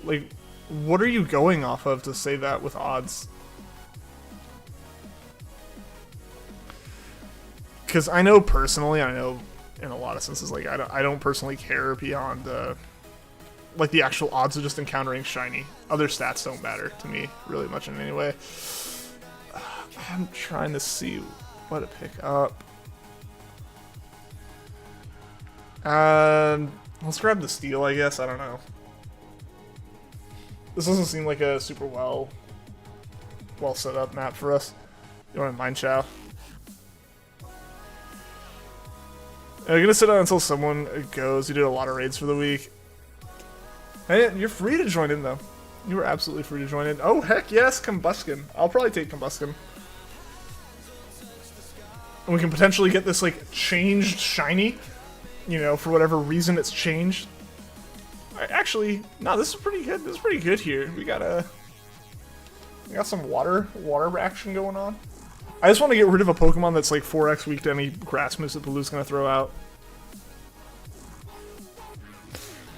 Like, what are you going off of to say that with odds? Because I know personally, I know in a lot of senses, like I don't personally care beyond like the actual odds of just encountering shiny. Other stats don't matter to me really much in any way. I'm trying to see what to pick up. Let's grab the steel, I guess. I don't know. This doesn't seem like a super well set up map for us. You want to Mind Chow? I'm gonna sit down until someone goes. You did a lot of raids for the week. Hey, you're free to join in though. You were absolutely free to join in. Oh heck yes, Combuskin. I'll probably take Combuskin. And we can potentially get this like changed shiny. You know, for whatever reason it's changed. Actually, no, this is pretty good. This is pretty good here. We got some water action going on. I just want to get rid of a Pokemon that's like 4x weak to any grass moves that BULU's gonna throw out.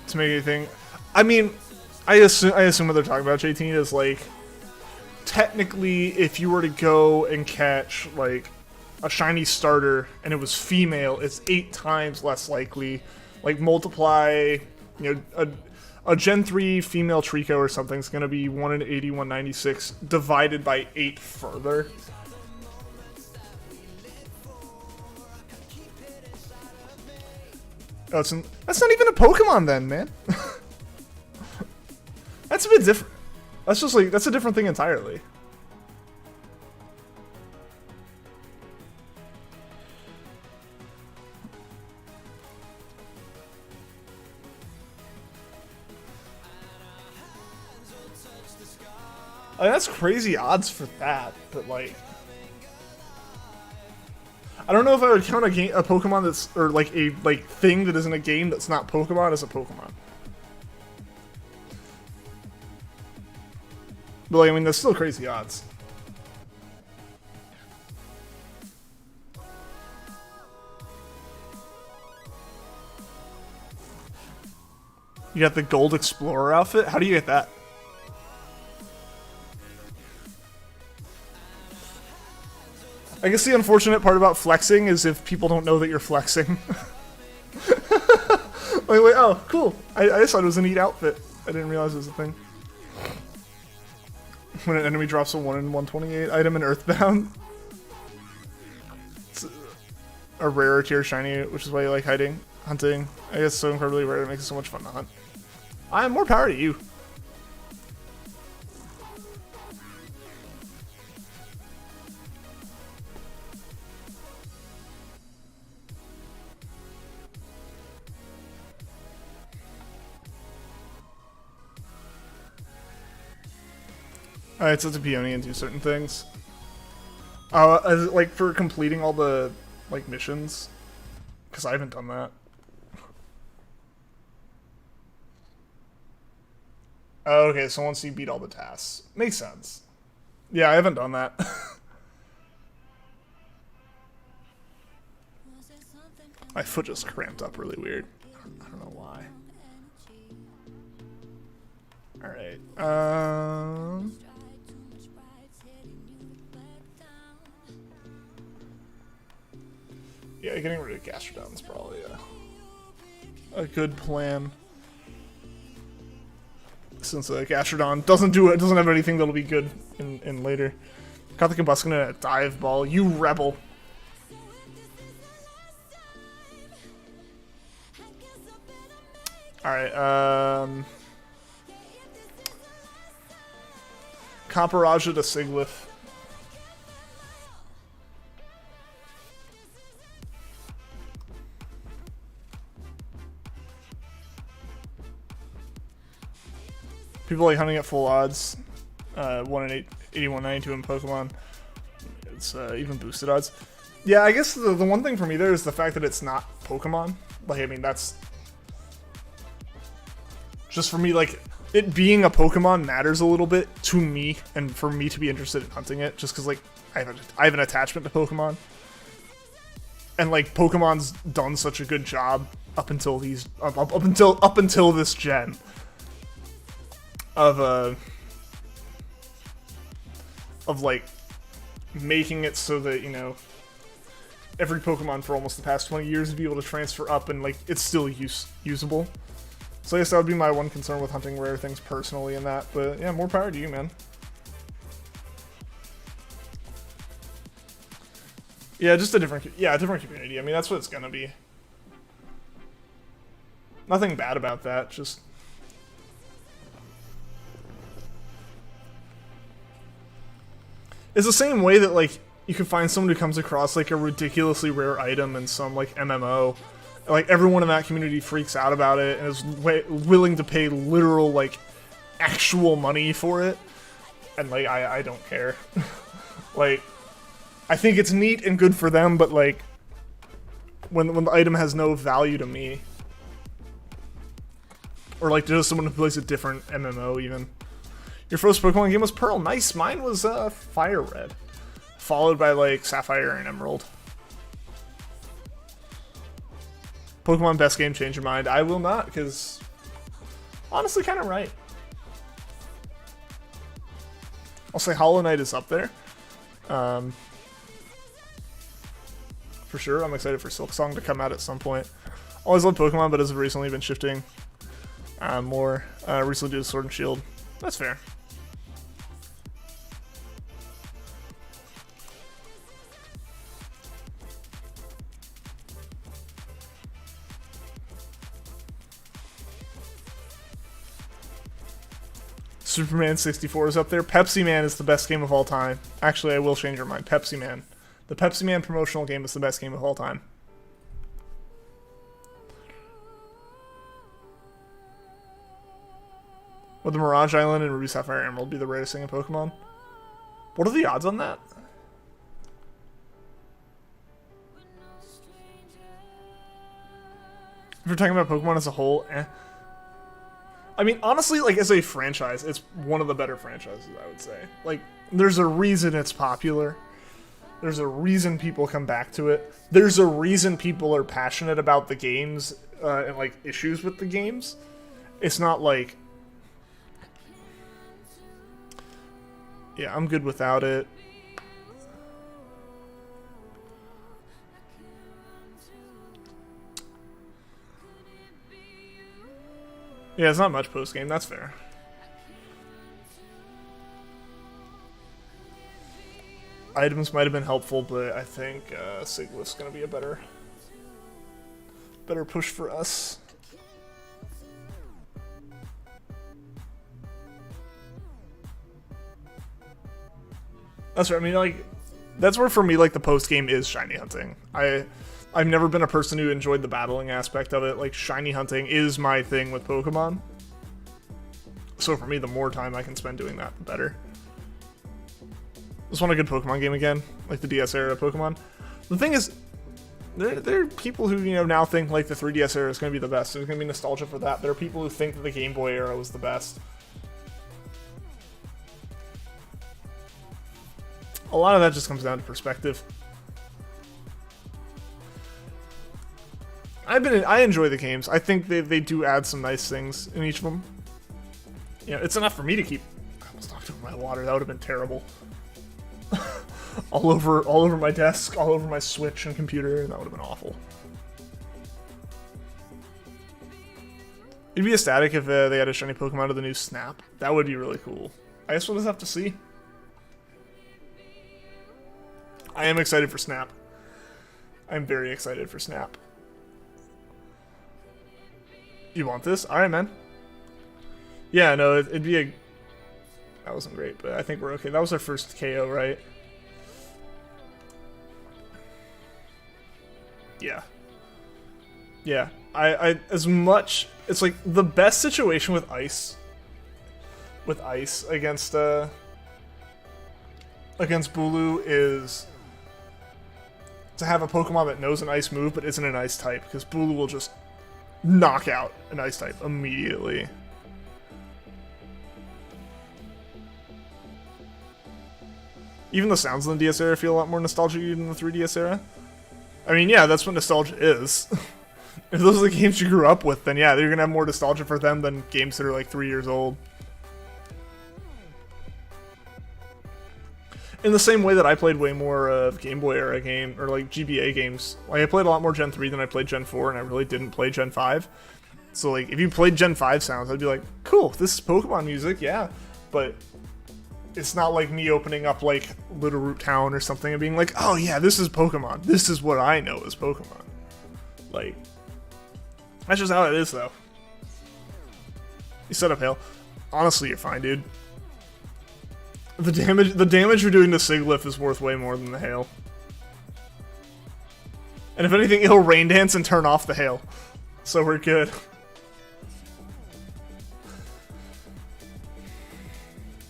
To make anything. I mean, I assume what they're talking about, JT, is like technically if you were to go and catch like a shiny starter and it was female, it's 8 times less likely. Like multiply, you know, a Gen 3 female Trico or something is gonna be 1 in 80, 196 divided by 8 further. Oh, that's not even a Pokemon then, man. That's a bit different. That's just like, that's a different thing entirely. I mean, that's crazy odds for that, but like, I don't know if I would count a Pokemon that's, or like a thing that isn't a game that's not Pokemon as a Pokemon. But like, I mean, that's still crazy odds. You got the Gold Explorer outfit? How do you get that? I guess the unfortunate part about flexing is if people don't know that you're flexing. Like, oh, cool. I just thought it was a neat outfit. I didn't realize it was a thing. When an enemy drops a 1 in 128 item in Earthbound. It's a rarer tier shiny, which is why you like hunting. I guess so incredibly rare, it makes it so much fun to hunt. I'm more power to you. Alright, so it's a peony and do certain things. Like for completing all the like missions, because I haven't done that. Oh, okay, so once you beat all the tasks, makes sense. Yeah, I haven't done that. My foot just cramped up really weird. I don't know why. Alright, yeah, getting rid of Gastrodon is probably a good plan. Since Gastrodon doesn't have anything that'll be good in later. Got the Combuskin in a dive ball. You rebel. Alright, Camparaja to Siglith. People like hunting at full odds. 1 in 8192 in Pokemon. It's even boosted odds. Yeah, I guess the one thing for me there is the fact that it's not Pokemon. Like, I mean, that's just for me, like, it being a Pokemon matters a little bit to me, and for me to be interested in hunting it, just because, like, I have an attachment to Pokemon, and like Pokemon's done such a good job up until up until this gen of like making it so that, you know, every Pokemon for almost the past 20 years would be able to transfer up and like it's still usable. So I guess that would be my one concern with hunting rare things personally in that, but yeah, more power to you, man. Yeah, just a different community. I mean, that's what it's gonna be. Nothing bad about that, just it's the same way that like you can find someone who comes across like a ridiculously rare item in some like MMO. Like everyone in that community freaks out about it and is willing to pay literal like actual money for it, and like I don't care. Like I think it's neat and good for them, but like when the item has no value to me, or like just someone who plays a different MMO even. Your first Pokemon game was Pearl. Nice. Mine was Fire Red, followed by like Sapphire and Emerald. Pokemon best game, change your mind. I will not, because honestly kind of right. I'll say Hollow Knight is up there. For sure. I'm excited for Silk Song to come out at some point. Always loved Pokemon, but has recently been shifting more recently due to Sword and Shield. That's fair. Superman 64 is up there. Pepsi Man is the best game of all time. Actually, I will change your mind. Pepsi Man. The Pepsi Man promotional game is the best game of all time. Would the Mirage Island and Ruby Sapphire Emerald be the rarest thing in Pokemon? What are the odds on that? If you're talking about Pokemon as a whole, eh. I mean, honestly, like, as a franchise, it's one of the better franchises, I would say. Like, there's a reason it's popular. There's a reason people come back to it. There's a reason people are passionate about the games, and, like, issues with the games. It's not like... Yeah, I'm good without it. Yeah, it's not much post-game, that's fair. Items might have been helpful, but I think Siglith's gonna be a better push for us. That's right, I mean, like, that's where for me, like, the post-game is shiny hunting. I've never been a person who enjoyed the battling aspect of it. Like, shiny hunting is my thing with Pokemon. So for me, the more time I can spend doing that, the better. Just want a good Pokemon game again, like the DS era Pokemon. The thing is, there are people who, you know, now think like the 3DS era is going to be the best. There's going to be nostalgia for that. There are people who think that the Game Boy era was the best. A lot of that just comes down to perspective. I enjoy the games. I think they do add some nice things in each of them. You know, it's enough for me to keep. I almost knocked over my water. That would have been terrible. all over my desk, all over my Switch and computer. That would have been awful. It'd be ecstatic if they had a shiny Pokemon to the new Snap. That would be really cool. I guess we'll just have to see. I am excited for Snap. I'm very excited for Snap. You want this? Alright, man. Yeah, no, it'd be a... That wasn't great, but I think we're okay. That was our first KO, right? Yeah. Yeah. I as much... It's like the best situation with Ice... against BULU is to have a Pokemon that knows an Ice move but isn't an Ice type, because BULU will just knock out an Ice type immediately. Even the sounds in the DS era feel a lot more nostalgic than the 3DS era. I mean, yeah, that's what nostalgia is. If those are the games you grew up with, then yeah, you're gonna have more nostalgia for them than games that are like 3 years old. In the same way that I played way more of Game Boy era game, or like GBA games. Like, I played a lot more Gen 3 than I played Gen 4, and I really didn't play Gen 5. So like, if you played Gen 5 sounds, I'd be like, cool, this is Pokemon music, yeah. But it's not like me opening up like Little Root Town or something and being like, oh yeah, this is Pokemon. This is what I know as Pokemon. Like, that's just how it is, though. You set up Hail. Honestly, you're fine, dude. The damage you're doing to Siglif is worth way more than the Hail. And if anything, it'll Rain Dance and turn off the Hail. So we're good.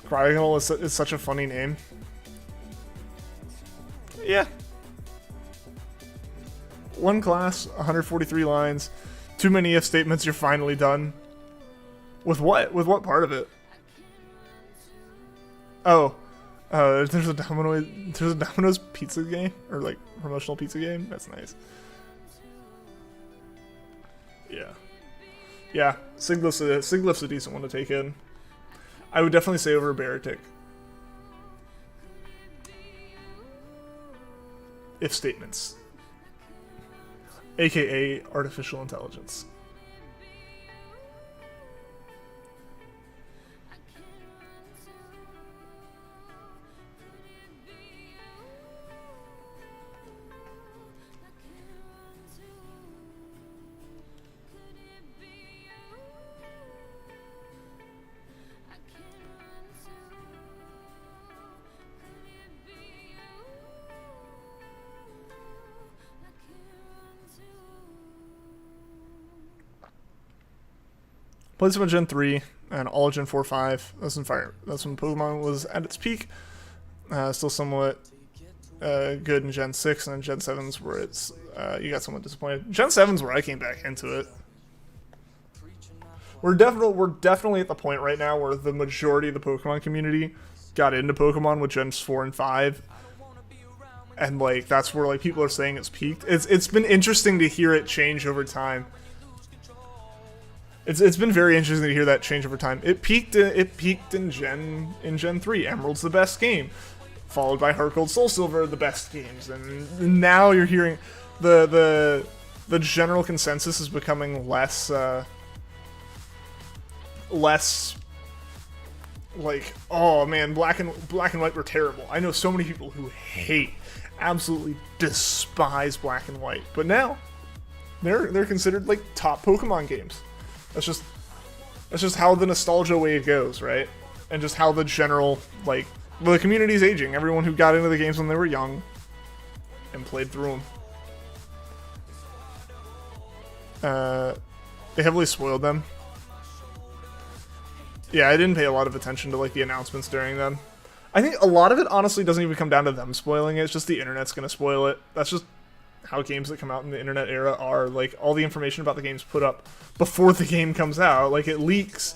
Cryogonal is such a funny name. Yeah. One class, 143 lines. Too many if statements, you're finally done. With what? With what part of it? Oh. There's a Domino's pizza game? Or like, promotional pizza game? That's nice. Yeah. Yeah, Siglif's a decent one to take in. I would definitely say over Baratic. If statements. AKA artificial intelligence. Played some of Gen 3 and all of Gen 4, 5. That's when Pokemon was at its peak. Still somewhat good in Gen 6, and then Gen 7's where it's you got somewhat disappointed. Gen 7's where I came back into it. We're definitely at the point right now where the majority of the Pokemon community got into Pokemon with Gens 4 and 5. And like that's where like people are saying it's peaked. It's been interesting to hear it change over time. It's been very interesting to hear that change over time. It peaked in Gen 3. Emerald's the best game, followed by Heart Gold, Soul Silver, the best games, and now you're hearing the general consensus is becoming less like, oh man, black and white were terrible. I know so many people who absolutely despise Black and White, but now they're considered like top Pokemon games. That's just how the nostalgia wave goes, right? And just how the general, like, the community's aging. Everyone who got into the games when they were young and played through them. They heavily spoiled them. Yeah, I didn't pay a lot of attention to, like, the announcements during them. I think a lot of it, honestly, doesn't even come down to them spoiling it. It's just the internet's gonna spoil it. That's just how games that come out in the internet era are. Like, all the information about the game's put up before the game comes out. Like, it leaks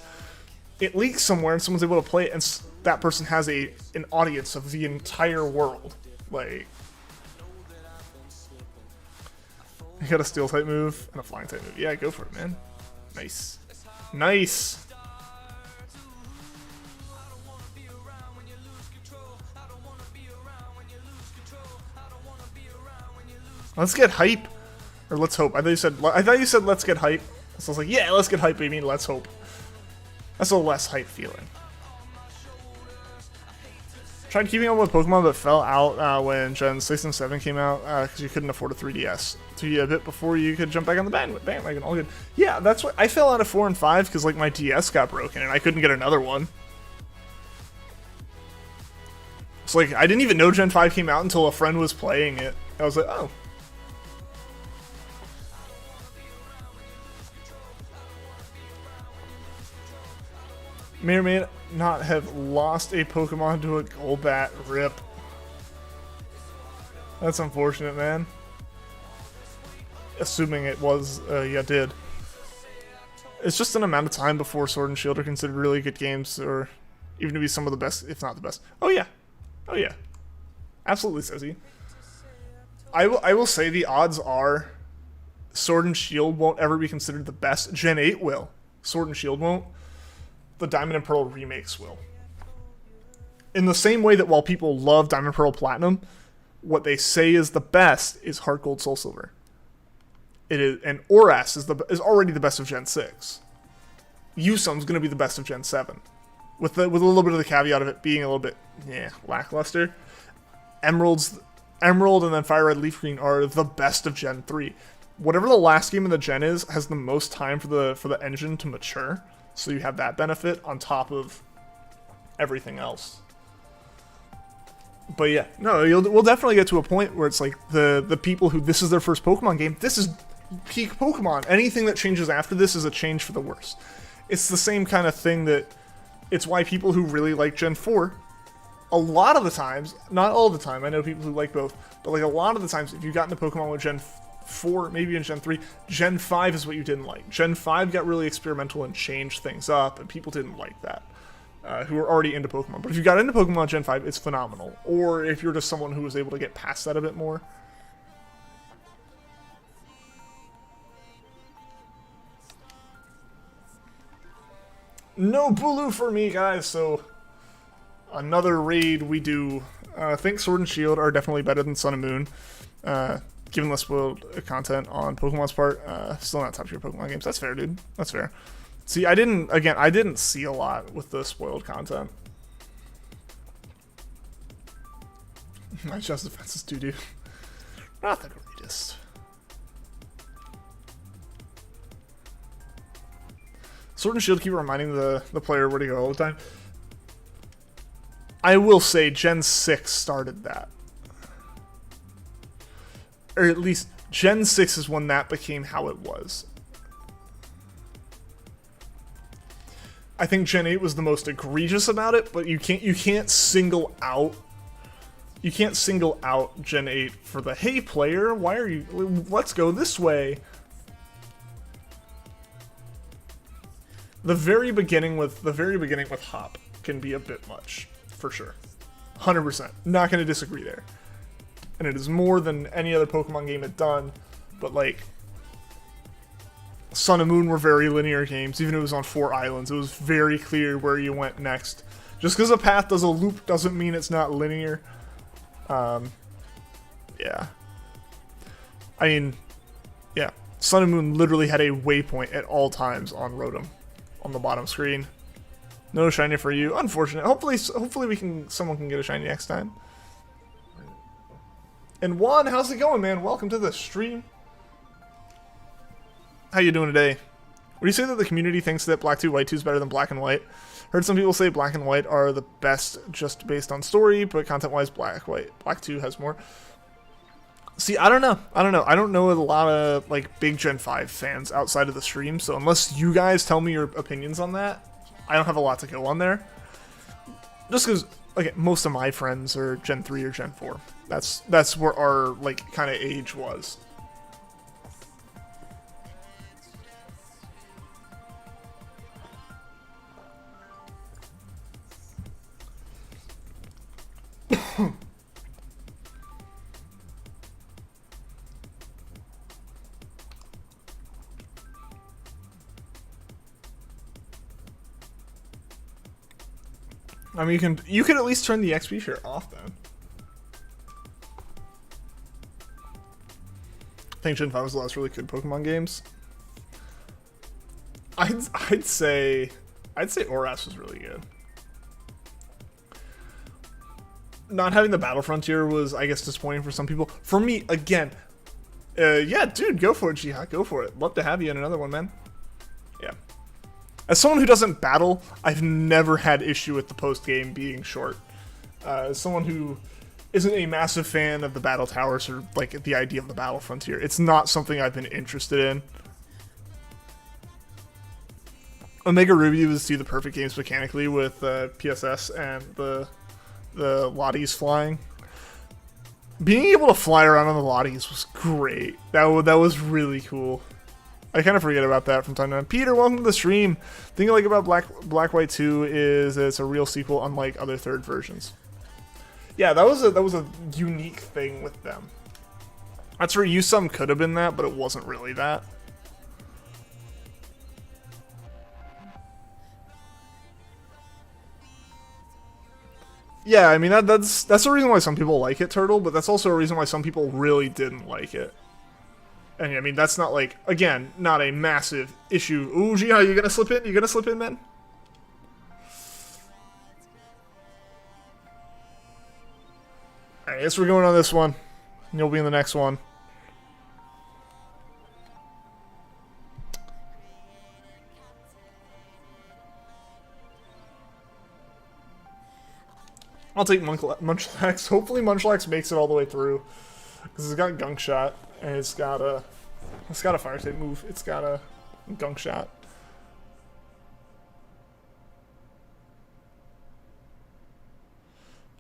somewhere and someone's able to play it, and that person has an audience of the entire world. Like, you got a steel type move and a flying type move. Yeah, go for it, man. Nice. Nice. Let's get hype. Or let's hope. I thought you said let's get hype. So I was like, yeah, let's get hype, but you mean let's hope. That's a less hype feeling. Tried keeping up with Pokemon, but fell out when Gen 6 and 7 came out because you couldn't afford a 3DS. Took you a bit before you could jump back on the bandwagon. All good. Yeah, that's what I fell out of 4 and 5 because like my DS got broken and I couldn't get another one. So like I didn't even know Gen 5 came out until a friend was playing it. I was like, oh. May or may not have lost a Pokemon to a Golbat. Rip. That's unfortunate, man. Assuming it was, yeah, did. It's just an amount of time before Sword and Shield are considered really good games, or even to be some of the best, if not the best. Oh yeah. Oh yeah. Absolutely, says he. I will say the odds are Sword and Shield won't ever be considered the best. Gen 8 will. Sword and Shield won't. The Diamond and Pearl remakes will. In the same way that while people love Diamond, Pearl, Platinum, what they say is the best is Heart Gold, Soul Silver. It is, and Oras is already the best of Gen 6. Yusum's going to be the best of Gen 7, with a little bit of the caveat of it being a little bit lackluster. Emerald and then Fire Red, Leaf Green are the best of Gen 3. Whatever the last game in the gen is has the most time for the engine to mature. So you have that benefit on top of everything else. But yeah, no, we'll definitely get to a point where it's like the people who this is their first Pokemon game, this is peak Pokemon. Anything that changes after this is a change for the worse. It's the same kind of thing that it's why people who really like Gen 4, a lot of the times, not all the time, I know people who like both, but like a lot of the times, if you got into Pokemon with Gen 4, maybe in Gen 3, Gen 5 is what you didn't like. Gen 5 got really experimental and changed things up, and people didn't like that, who were already into Pokemon. But if you got into Pokemon Gen 5, it's phenomenal. Or if you're just someone who was able to get past that a bit more. No BULU for me, guys, so another raid we do. I think Sword and Shield are definitely better than Sun and Moon. Given less spoiled content on Pokemon's part, still not top tier Pokemon games. That's fair, dude. That's fair. See, I didn't see a lot with the spoiled content. My just defense is doo-doo. Not the greatest. Sword and Shield keep reminding the player where to go all the time. I will say Gen 6 started that. Or at least Gen 6 is when that became how it was. I think Gen 8 was the most egregious about it, but you can't single out Gen 8 for the hey player, why are you, let's go this way. The very beginning with Hop can be a bit much, for sure. 100%. Not gonna disagree there. And it is more than any other Pokemon game had done, but like Sun and Moon were very linear games. Even if it was on 4 islands, it was very clear where you went next. Just because a path does a loop doesn't mean it's not linear. Yeah. I mean, yeah. Sun and Moon literally had a waypoint at all times on Rotom on the bottom screen. No shiny for you. Unfortunate. Hopefully someone can get a shiny next time. And Juan, how's it going, man? Welcome to the stream. How you doing today? Would you say that the community thinks that Black 2, White 2 is better than Black and White? Heard some people say Black and White are the best just based on story, but content-wise, Black 2 has more. See, I don't know. I don't know a lot of like big Gen 5 fans outside of the stream, so unless you guys tell me your opinions on that, I don't have a lot to go on there. Just because, like, most of my friends are Gen 3 or Gen 4. That's where our like kind of age was. I mean, you can at least turn the XP share off then. I think Gen 5 was the last really good Pokemon games. I'd say Oras was really good. Not having the Battle Frontier was, I guess, disappointing for some people. For me, again, yeah, dude, go for it, Jihad, go for it. Love to have you in another one, man. Yeah. As someone who doesn't battle, I've never had issue with the post game being short. As someone who isn't a massive fan of the battle towers or like the idea of the Battle Frontier, it's not something I've been interested in. Omega Ruby was the perfect games mechanically with PSS and the Lotties flying. Being able to fly around on the Lotties was great. That was really cool. I kind of forget about that from time to time. Peter, welcome to the stream. The thing I like about Black White 2 is that it's a real sequel, unlike other third versions. Yeah, that was a unique thing with them. That's where Usum could have been that, but it wasn't really that. Yeah, I mean that's the reason why some people like it, Turtle, but that's also a reason why some people really didn't like it. And I mean that's not like, again, not a massive issue. Ooh, Gia, you gonna slip in? You gonna slip in, man? Alright, I guess we're going on this one. You'll be in the next one. I'll take Munchlax. Hopefully Munchlax makes it all the way through. Because it's got Gunk Shot, and it's got a Fire type move. It's got a Gunk Shot.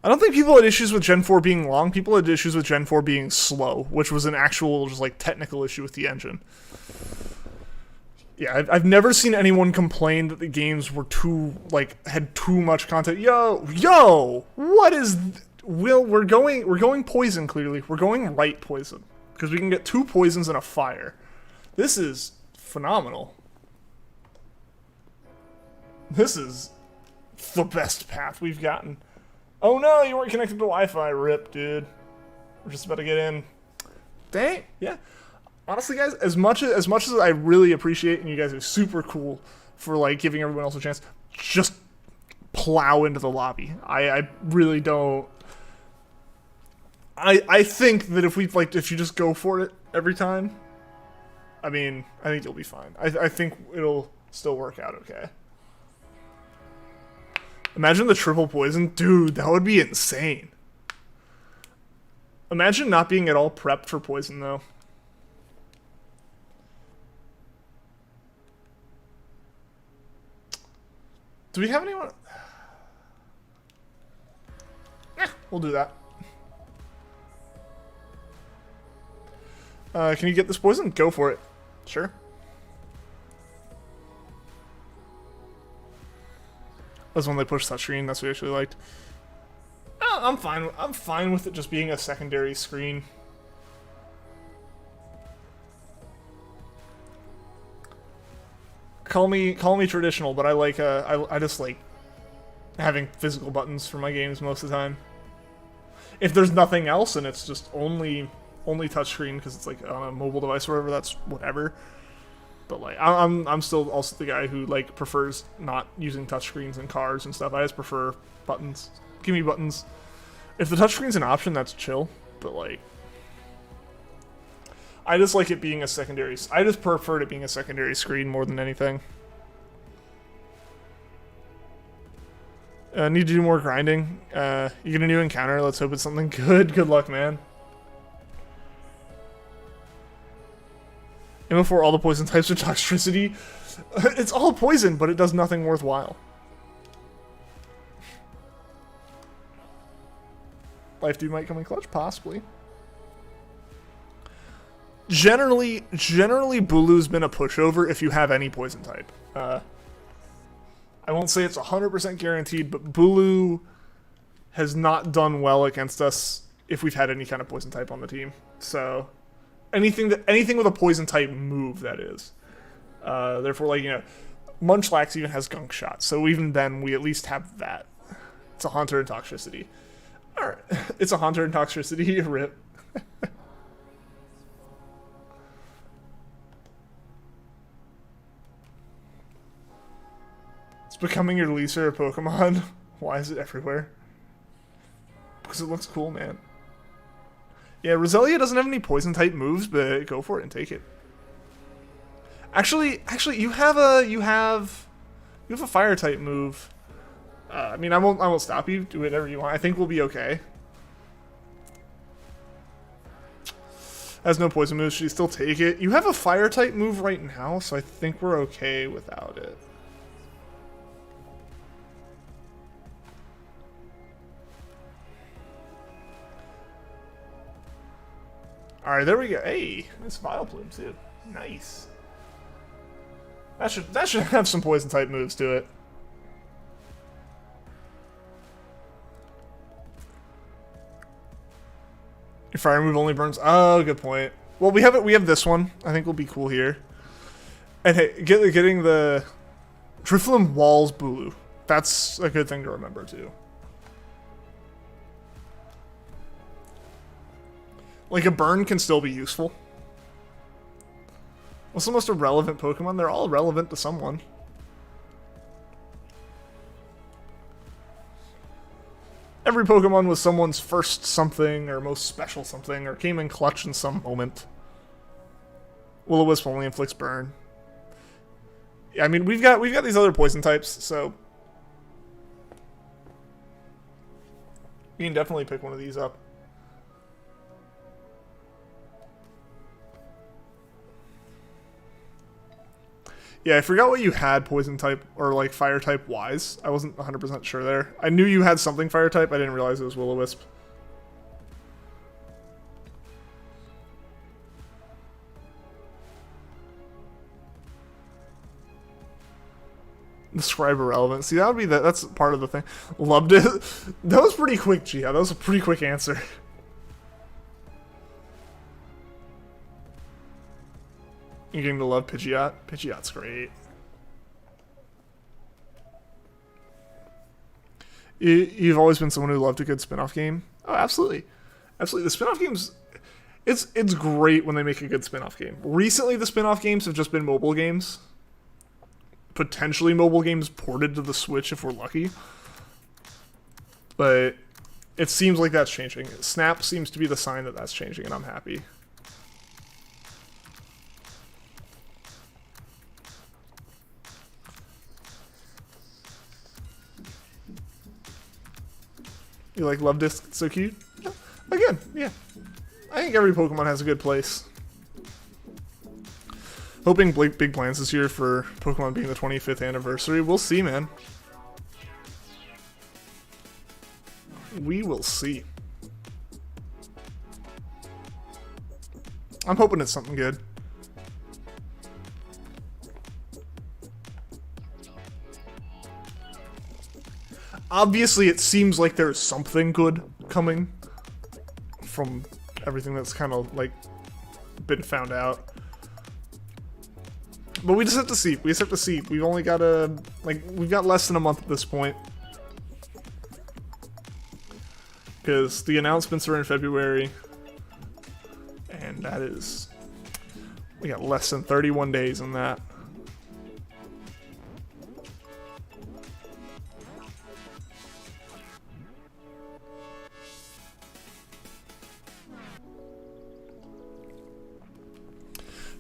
I don't think people had issues with Gen 4 being long. People had issues with Gen 4 being slow, which was an actual, just like, technical issue with the engine. Yeah, I've never seen anyone complain that the games were had too much content. Yo, what is... Will, we're going poison, clearly. We're going right poison. Because we can get 2 poisons and a fire. This is phenomenal. This is the best path we've gotten. Oh no, you weren't connected to Wi-Fi. Rip, dude. We're just about to get in. Dang, yeah. Honestly, guys, as much as I really appreciate, and you guys are super cool for like giving everyone else a chance, just plow into the lobby. I really don't. I think that if you just go for it every time, I mean, I think you'll be fine. I think it'll still work out okay. Imagine the triple poison, dude. That would be insane. Imagine not being at all prepped for poison though. Do we have anyone? We'll do that. Can you get this poison? Go for it. Sure. That's when they pushed touchscreen. That's what I actually liked. Oh, I'm fine. I'm fine with it just being a secondary screen. Call me traditional, but I like I just like having physical buttons for my games most of the time. If there's nothing else and it's just only touchscreen because it's like on a mobile device or whatever, that's whatever. But like I'm still also the guy who like prefers not using touchscreens in cars and stuff. I just prefer buttons. Give me buttons. If the touchscreen's an option, that's chill. But like, I just like it being a secondary. I just prefer it being a secondary screen more than anything. Need to do more grinding. You get a new encounter. Let's hope it's something good. Good luck, man. And before all the poison types are toxicity, it's all poison, but it does nothing worthwhile. Life Dude might come in clutch, possibly. Generally, BULU's been a pushover if you have any poison type. I won't say it's 100% guaranteed, but BULU has not done well against us if we've had any kind of poison type on the team. So, anything with a poison type move, that is. Therefore, like, you know, Munchlax even has Gunk Shot, so even then we at least have that. It's a Haunter and Toxicity. Alright. It's a Haunter and Toxicity. Rip. It's becoming your least favorite Pokemon. Why is it everywhere? Because it looks cool, man. Yeah, Roselia doesn't have any poison-type moves, but go for it and take it. Actually, you have a fire-type move. I mean, I won't stop you. Do whatever you want. I think we'll be okay. Has no poison moves. Should you still take it? You have a fire-type move right now, so I think we're okay without it. Alright, there we go. Hey, it's Vileplume too. Nice. That should have some poison type moves to it. Your fire move only burns. Oh, good point. Well, we have this one. I think we'll be cool here. And hey, getting the Drifloon walls BULU. That's a good thing to remember too. Like, a burn can still be useful. What's the most irrelevant Pokemon? They're all relevant to someone. Every Pokemon was someone's first something, or most special something, or came in clutch in some moment. Will-O-Wisp only inflicts burn. Yeah, I mean, we've got these other poison types, so you can definitely pick one of these up. Yeah, I forgot what you had poison type or like fire type wise. I wasn't 100% sure there. I knew you had something fire type. I didn't realize it was Will-O-Wisp. Describe irrelevant. See, that would be that's part of the thing. Loved it. That was pretty quick, Gia. That was a pretty quick answer. You're getting to love Pidgeot? Pidgeot's great. You've always been someone who loved a good spin-off game? Oh, absolutely. Absolutely. The spin-off games, it's great when they make a good spin-off game. Recently, the spin-off games have just been mobile games. Potentially mobile games ported to the Switch if we're lucky. But it seems like that's changing. Snap seems to be the sign that that's changing, and I'm happy. You like Love Disc? It's so cute. Yeah. Again, yeah. I think every Pokemon has a good place. Hoping big plans this year for Pokemon being the 25th anniversary. We'll see, man. We will see. I'm hoping it's something good. Obviously, it seems like there's something good coming from everything that's kind of, like, been found out. But we just have to see. We just have to see. We've only got we've got less than a month at this point. Because the announcements are in February. And that is... we got less than 31 days in that.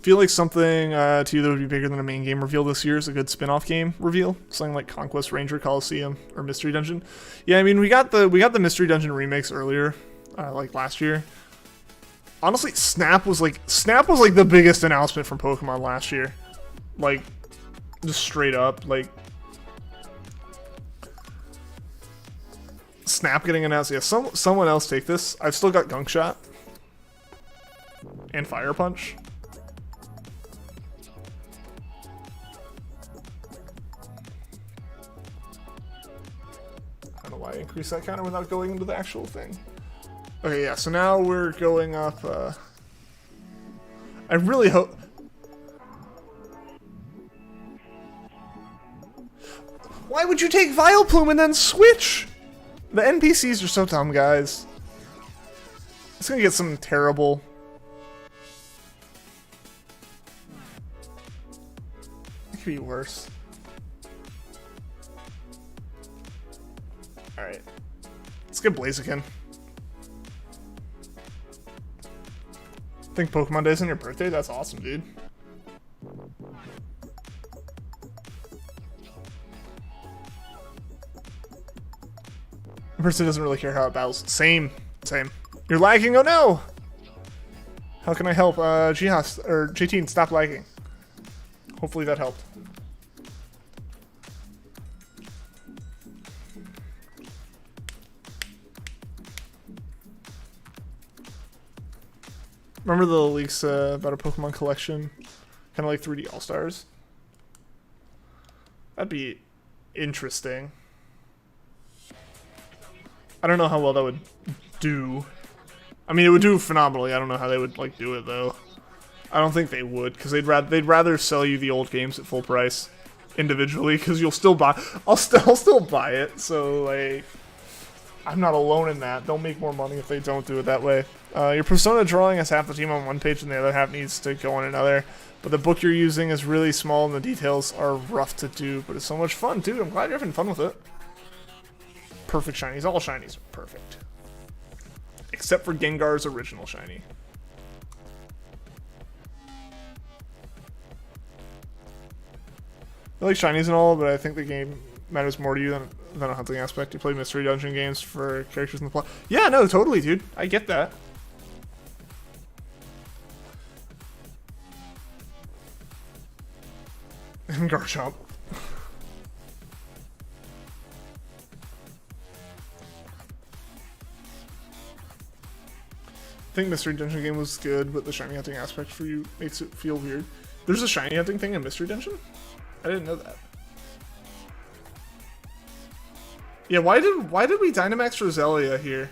Feel like something to you that would be bigger than a main game reveal this year is a good spin-off game reveal, something like Conquest Ranger Coliseum or Mystery Dungeon. Yeah, I mean we got the Mystery Dungeon remakes earlier, like last year. Honestly, Snap was like the biggest announcement from Pokemon last year, like just straight up like Snap getting announced. Yeah, someone else take this. I've still got Gunk Shot and Fire Punch. I don't know why I increased that counter without going into the actual thing. Okay, yeah, so now we're going up, I really hope... Why would you take Vileplume and then switch? The NPCs are so dumb, guys. It's gonna get something terrible. It could be worse. Alright. Let's get Blaziken. Think Pokemon Day is on your birthday? That's awesome, dude. The person doesn't really care how it battles. Same. You're lagging, oh no! How can I help? Jihas, or JT, stop lagging. Hopefully that helped. Remember the leaks about a Pokemon collection? Kind of like 3D All-Stars? That'd be interesting. I don't know how well that would do. I mean, it would do phenomenally. I don't know how they would like do it though. I don't think they would, because they'd rather sell you the old games at full price individually, because you'll still buy. I'll still buy it. So like, I'm not alone in that. They'll make more money if they don't do it that way. Your persona drawing has half the team on one page and the other half needs to go on another. But the book you're using is really small and the details are rough to do, but it's so much fun, dude. I'm glad you're having fun with it. Perfect shinies. All shinies are perfect. Except for Gengar's original shiny. I like shinies and all, but I think the game matters more to you than a hunting aspect. You play mystery dungeon games for characters in the plot. Yeah, no, totally, dude. I get that. Garchomp. I think Mystery Dungeon game was good, but the shiny hunting aspect for you makes it feel weird. There's a shiny hunting thing in Mystery Dungeon? I didn't know that. Yeah, why did we Dynamax Roselia here?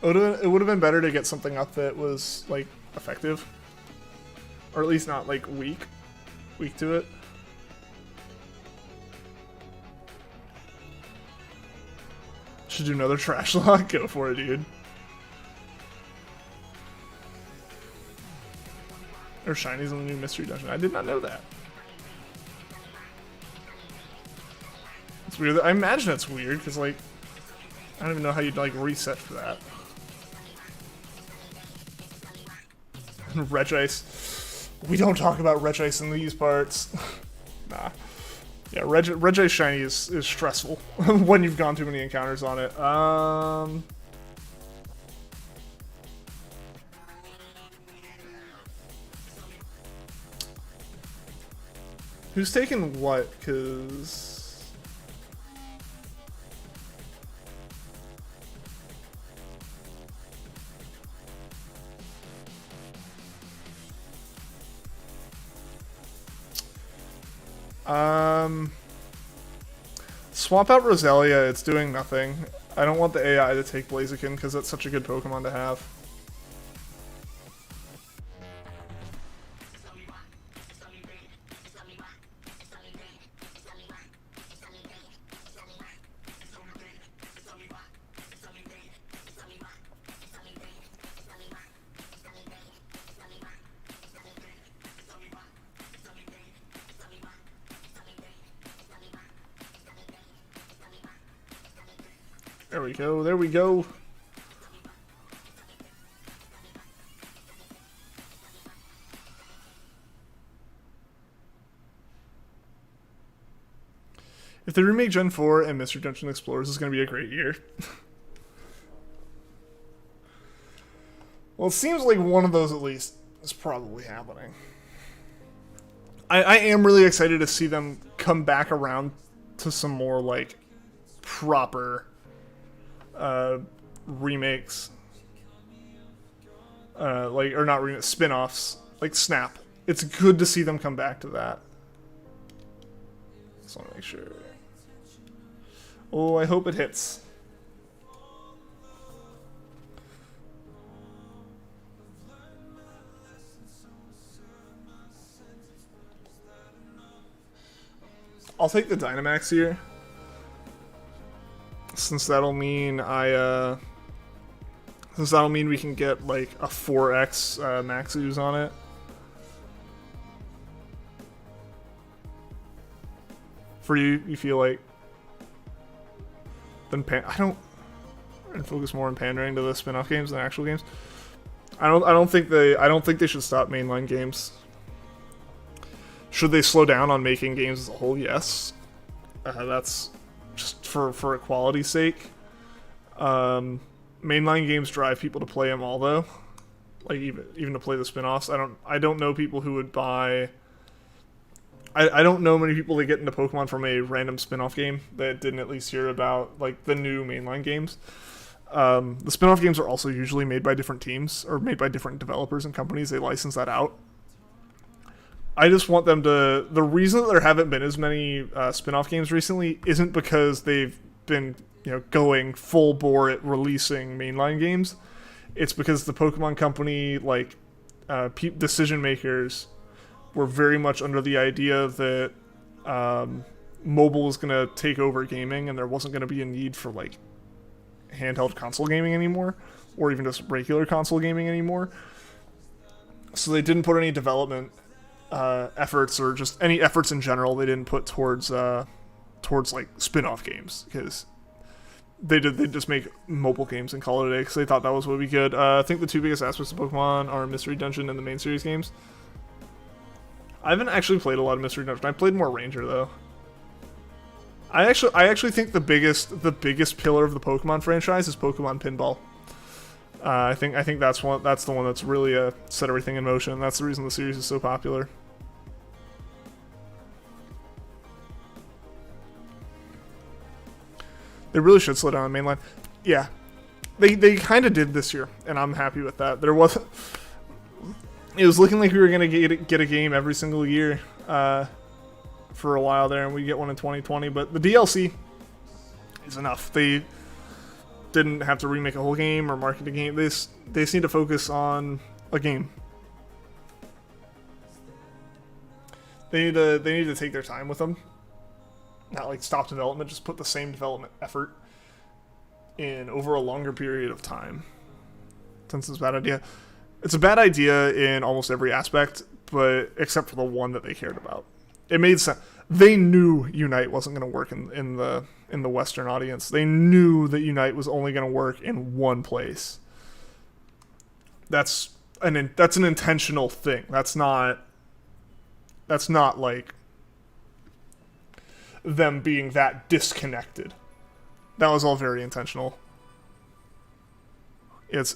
It would have been better to get something up that was like effective. Or at least not, like, weak to it. Should do another trash lock? Go for it, dude. Or shinies in the new mystery dungeon. I did not know that. It's weird. I imagine it's weird, because, like, I don't even know how you'd, like, reset for that. Regice. We don't talk about Regice in these parts. Nah. Yeah, Regice shiny is stressful when you've gone too many encounters on it. Who's taking what? Cause swap out Roselia, it's doing nothing. I don't want the AI to take Blaziken because that's such a good Pokemon to have. There we go, there we go. If they remake Gen 4 and Mystery Dungeon Explorers, is going to be a great year. Well, it seems like one of those at least is probably happening. I am really excited to see them come back around to some more, like, proper remakes, like, or not remakes, spin-offs, like Snap. It's good to see them come back to that. Just want to make sure. Oh, I hope it hits. I'll take the Dynamax here. Since that'll mean we can get like a 4x max use on it. For you feel like then I don't focus more on pandering to the spin-off games than actual games. I don't think they should stop mainline games. Should they slow down on making games as a whole? Yes. That's just for equality's sake. Mainline games drive people to play them all though. Like even to play the spin-offs. I don't know people who would buy. I don't know many people that get into Pokemon from a random spin-off game that didn't at least hear about like the new mainline games. The spin-off games are also usually made by different teams or made by different developers and companies. They license that out. I just want them to. The reason that there haven't been as many spin-off games recently isn't because they've been going full bore at releasing mainline games. It's because the Pokemon Company decision makers were very much under the idea that mobile was going to take over gaming and there wasn't going to be a need for like handheld console gaming anymore or even just regular console gaming anymore. So they didn't put any development efforts or just any efforts in general they didn't put towards like spin-off games because they just make mobile games and call it a day because they thought that was what would be good. I think the two biggest aspects of Pokemon are Mystery Dungeon and the main series games. I haven't actually played a lot of Mystery Dungeon. I played more Ranger though. I actually think the biggest pillar of the Pokemon franchise is Pokemon Pinball. I think that's the one that's really set everything in motion. That's the reason the series is so popular. They really should slow down the mainline. Yeah, they kind of did this year, and I'm happy with that. It was looking like we were gonna get a game every single year for a while there, and we get one in 2020. But the DLC is enough. They didn't have to remake a whole game or market a game. They just need to focus on a game. They need to take their time with them. Not like stop development, just put the same development effort in over a longer period of time. Since it's a bad idea. It's a bad idea in almost every aspect, but except for the one that they cared about. It made sense. They knew Unite wasn't going to work in the Western audience. They knew that Unite was only going to work in one place. That's an intentional thing. That's not like them being that disconnected. That was all very intentional. It's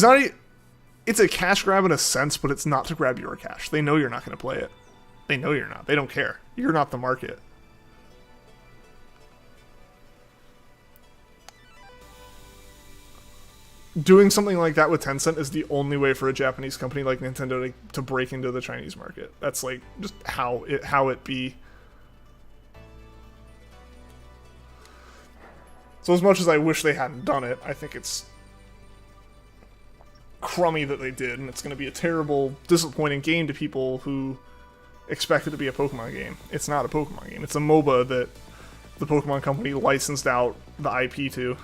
a cash grab in a sense, but it's not to grab your cash. They know you're not going to play it. They know you're not. They don't care. You're not the market. Doing something like that with Tencent is the only way for a Japanese company like Nintendo to break into the Chinese market. That's like just how it be. So as much as I wish they hadn't done it, I think it's crummy that they did, and it's going to be a terrible, disappointing game to people who expect it to be a Pokemon game. It's not a Pokemon game. It's a MOBA that the Pokemon Company licensed out the IP to.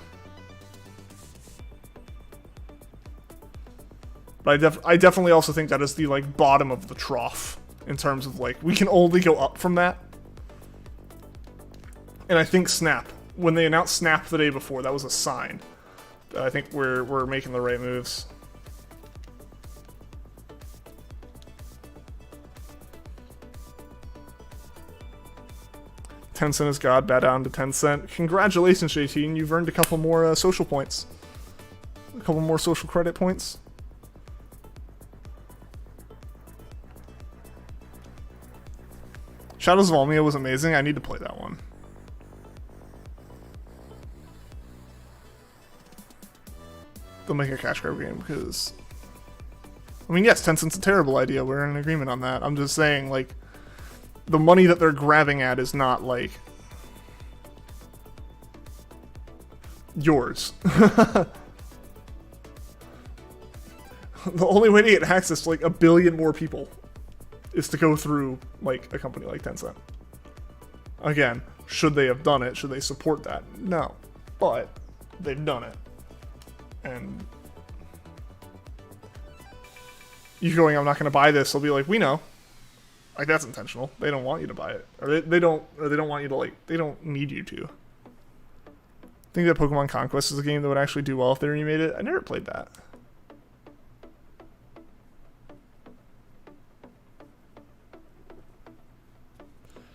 But I definitely also think that is the like bottom of the trough in terms of like we can only go up from that. And I think Snap, when they announced Snap the day before, that was a sign. I think we're making the right moves. Tencent is God, bow down to Tencent. Congratulations, JT, you've earned a couple more social points. A couple more social credit points. Shadows of Almia was amazing. I need to play that one. They'll make a cash grab game because... I mean, yes, Tencent's a terrible idea. We're in agreement on that. I'm just saying, like, the money that they're grabbing at is not, like, yours. The only way to get access to, like, 1 billion more people is to go through, like, a company like Tencent. Again, should they have done it? Should they support that? No. But they've done it. And you going, I'm not going to buy this, they'll be like, we know. Like, that's intentional. They don't want you to buy it. Or they don't want you to, like, they don't need you to. I think that Pokemon Conquest is a game that would actually do well if they remade it. I never played that.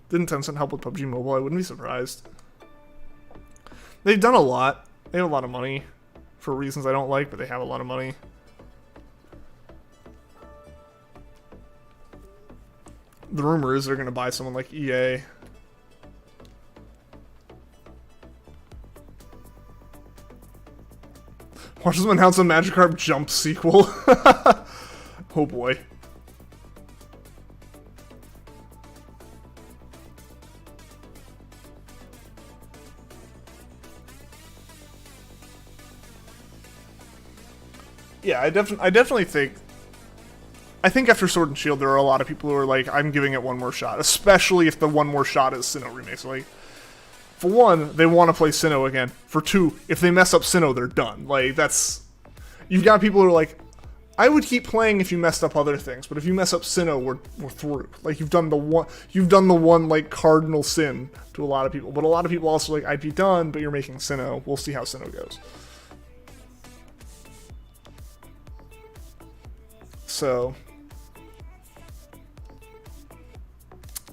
Didn't Tencent help with PUBG Mobile? I wouldn't be surprised. They've done a lot. They have a lot of money for reasons I don't like, but they have a lot of money. The rumor is they're going to buy someone like EA. Watch them announce a Magikarp Jump sequel. Oh boy. Yeah, I definitely think... I think after Sword and Shield, there are a lot of people who are like, I'm giving it one more shot. Especially if the one more shot is Sinnoh remakes. Like, for one, they want to play Sinnoh again. For two, if they mess up Sinnoh, they're done. Like, that's... You've got people who are like, I would keep playing if you messed up other things, but if you mess up Sinnoh, we're through. Like, you've done the one, like, cardinal sin to a lot of people. But a lot of people also like, I'd be done, but you're making Sinnoh. We'll see how Sinnoh goes. So...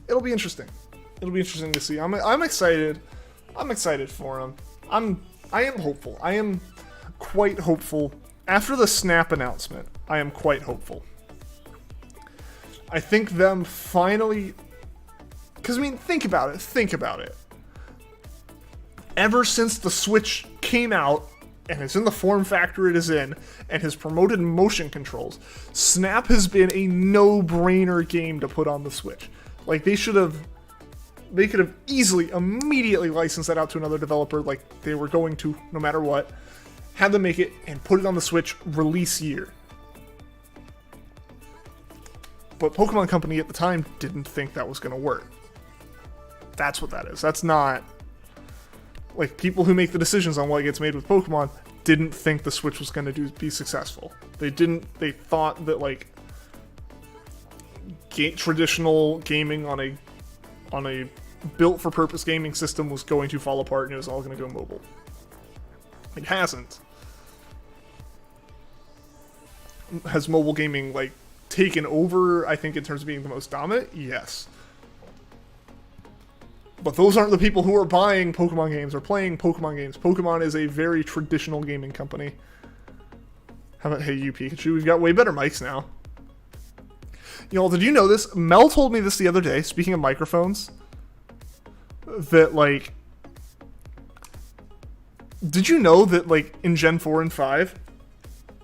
It'll be interesting. It'll be interesting to see. I'm excited. I'm excited for him. I am hopeful. I am quite hopeful. After the Snap announcement, I am quite hopeful. I think them finally... Because, I mean, think about it. Think about it. Ever since the Switch came out, and it's in the form factor it is in, and has promoted motion controls, Snap has been a no-brainer game to put on the Switch. Like, they could have easily, immediately licensed that out to another developer, like they were going to, no matter what. Had them make it, and put it on the Switch release year. But Pokemon Company at the time didn't think that was going to work. That's what that is. That's not... Like, people who make the decisions on what gets made with Pokemon didn't think the Switch was going to be successful. They thought that, like... traditional gaming on a built-for-purpose gaming system was going to fall apart and it was all going to go mobile. It hasn't. Has mobile gaming, like, taken over, I think, in terms of being the most dominant? Yes. But those aren't the people who are buying Pokemon games or playing Pokemon games. Pokemon is a very traditional gaming company. How about Hey You Pikachu? We've got way better mics now. Y'all, did you know this? Mel told me this the other day, speaking of microphones, that, like... Did you know that, like, in Gen 4 and 5,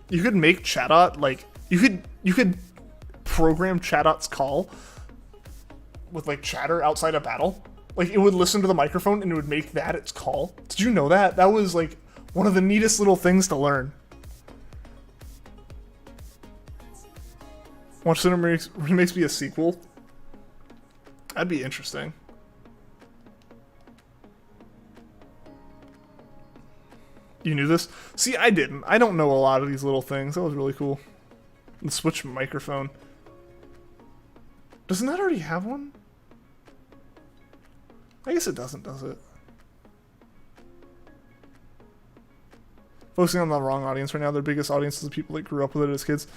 you could make Chatot, like, you could program Chatot's call with, like, chatter outside a battle? Like, it would listen to the microphone and it would make that its call. Did you know that? That was, like, one of the neatest little things to learn. Watch Cinema remakes be a sequel? That'd be interesting. You knew this? See, I didn't. I don't know a lot of these little things. That was really cool. The Switch microphone. Doesn't that already have one? I guess it doesn't, does it? Focusing on the wrong audience right now. Their biggest audience is the people that grew up with it as kids.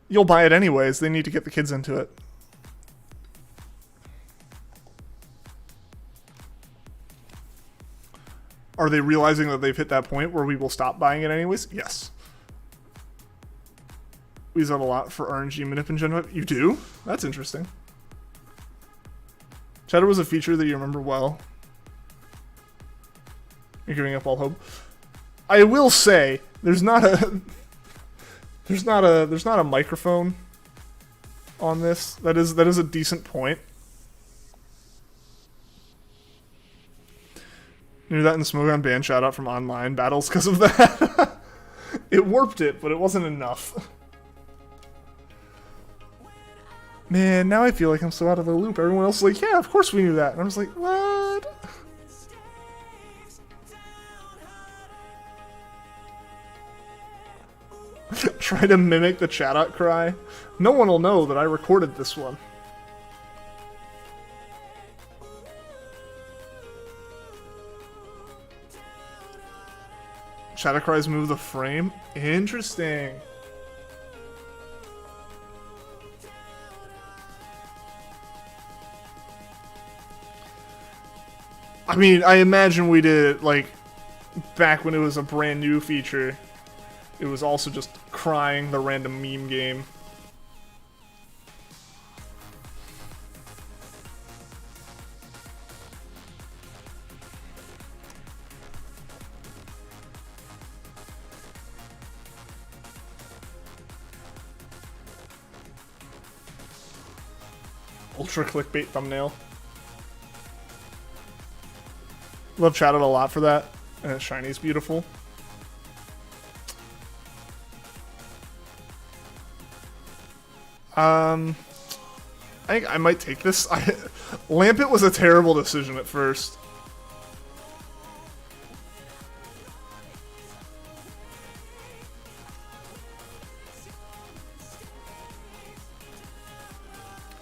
You'll buy it anyways. They need to get the kids into it. Are they realizing that they've hit that point where we will stop buying it anyways? Yes. We use that a lot for RNG manip in Gen 5. You do? That's interesting. Chatter was a feature that you remember well. You're giving up all hope. I will say, there's not a microphone on this. That is a decent point. You knew that in the Smogon ban shout out from online battles because of that. It warped it, but it wasn't enough. Man, now I feel like I'm so out of the loop. Everyone else is like, yeah, of course we knew that. And I was like, what? Try to mimic the chat-out cry. No one will know that I recorded this one. Chat-out cries move the frame? Interesting. I mean, I imagine we did it, like, back when it was a brand new feature. It was also just crying the random meme game. Ultra clickbait thumbnail. Love chatted a lot for that. And Shiny's beautiful. I think I might take this. Lampet was a terrible decision at first.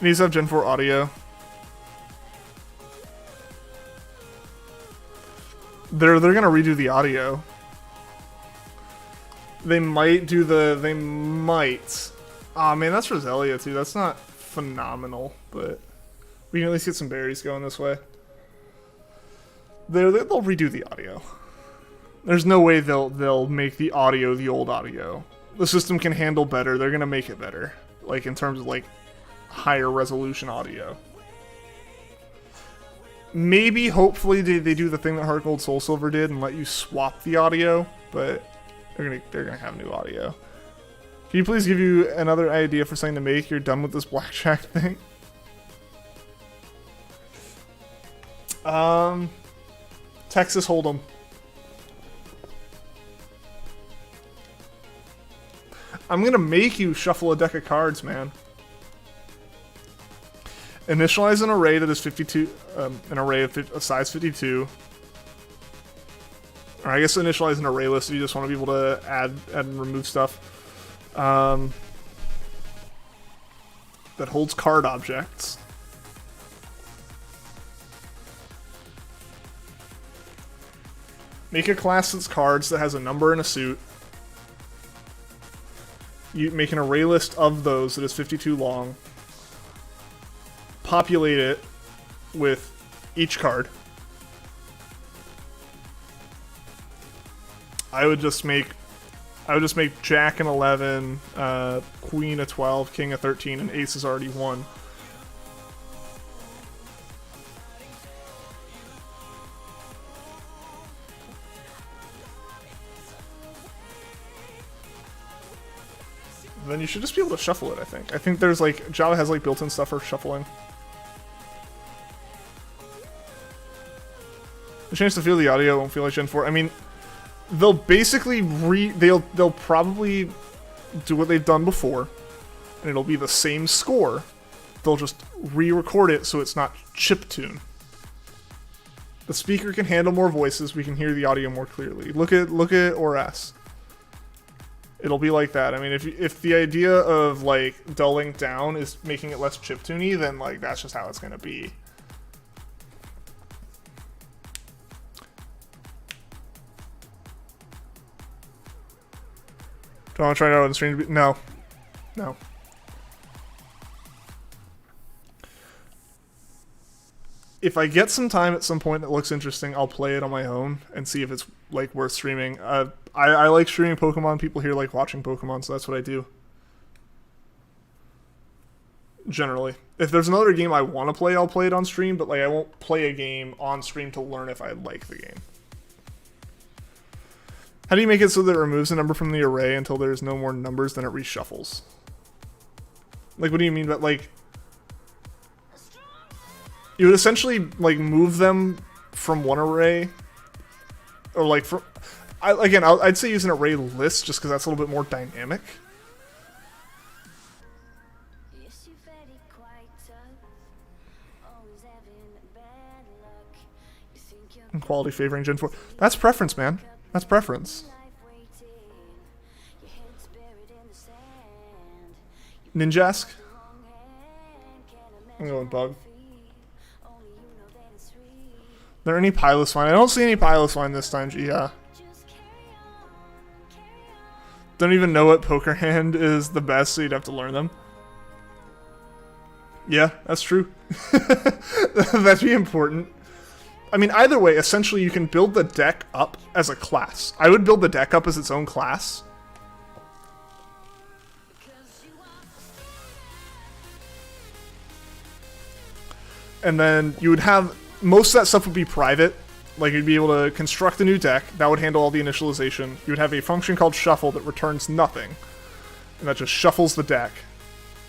It needs to have Gen 4 audio. They're gonna redo the audio. They might do the... They might... Aw, man, that's Roselia, too. That's not phenomenal, but... We can at least get some berries going this way. They'll redo the audio. There's no way they'll make the audio the old audio. The system can handle better. They're gonna make it better. Like, in terms of, like, higher resolution audio. Maybe, hopefully, they do the thing that Heart Gold Soul Silver did and let you swap the audio, but they're gonna have new audio. Can you please give you another idea for something to make? You're done with this blackjack thing. Texas Hold'em. I'm gonna make you shuffle a deck of cards, man. Initialize an array that is 52, an array of a size 52. Or I guess initialize an array list if you just want to be able to add and remove stuff. That holds card objects. Make a class that's cards that has a number and a suit. You make an array list of those that is 52 long. Populate it with each card. I would just make Jack an 11, Queen a 12, King a 13, and Ace is already 1. Then you should just be able to shuffle it, I think. I think there's like, Java has like built-in stuff for shuffling. The chance to feel the audio won't feel like Gen 4. I mean, they'll basically they'll probably do what they've done before, and it'll be the same score. They'll just re-record it so it's not chiptune. The speaker can handle more voices. We can hear the audio more clearly. Look at ORS. It'll be like that. I mean, if the idea of like dulling down is making it less chiptuney, then like that's just how it's gonna be. Do I want to try it out on stream? No. No. If I get some time at some point that looks interesting, I'll play it on my own and see if it's like worth streaming. I like streaming Pokemon. People here like watching Pokemon, so that's what I do. Generally. If there's another game I want to play, I'll play it on stream, but like I won't play a game on stream to learn if I like the game. How do you make it so that it removes a number from the array until there's no more numbers, then it reshuffles? Like, what do you mean by, like... You would essentially, like, move them from one array. Or, like, from... I'd say use an array list, just because that's a little bit more dynamic. Quality favoring Gen 4. That's preference, man. That's preference. Ninjask. I'm going bug. Are there any Pilot line? I don't see any Pilot line this time, yeah. Don't even know what poker hand is the best, so you'd have to learn them. Yeah, that's true. That'd be important. I mean, either way, essentially you can build the deck up as a class. I would build the deck up as its own class. And then you would have, most of that stuff would be private. Like, you'd be able to construct a new deck. That would handle all the initialization. You would have a function called shuffle that returns nothing. And that just shuffles the deck.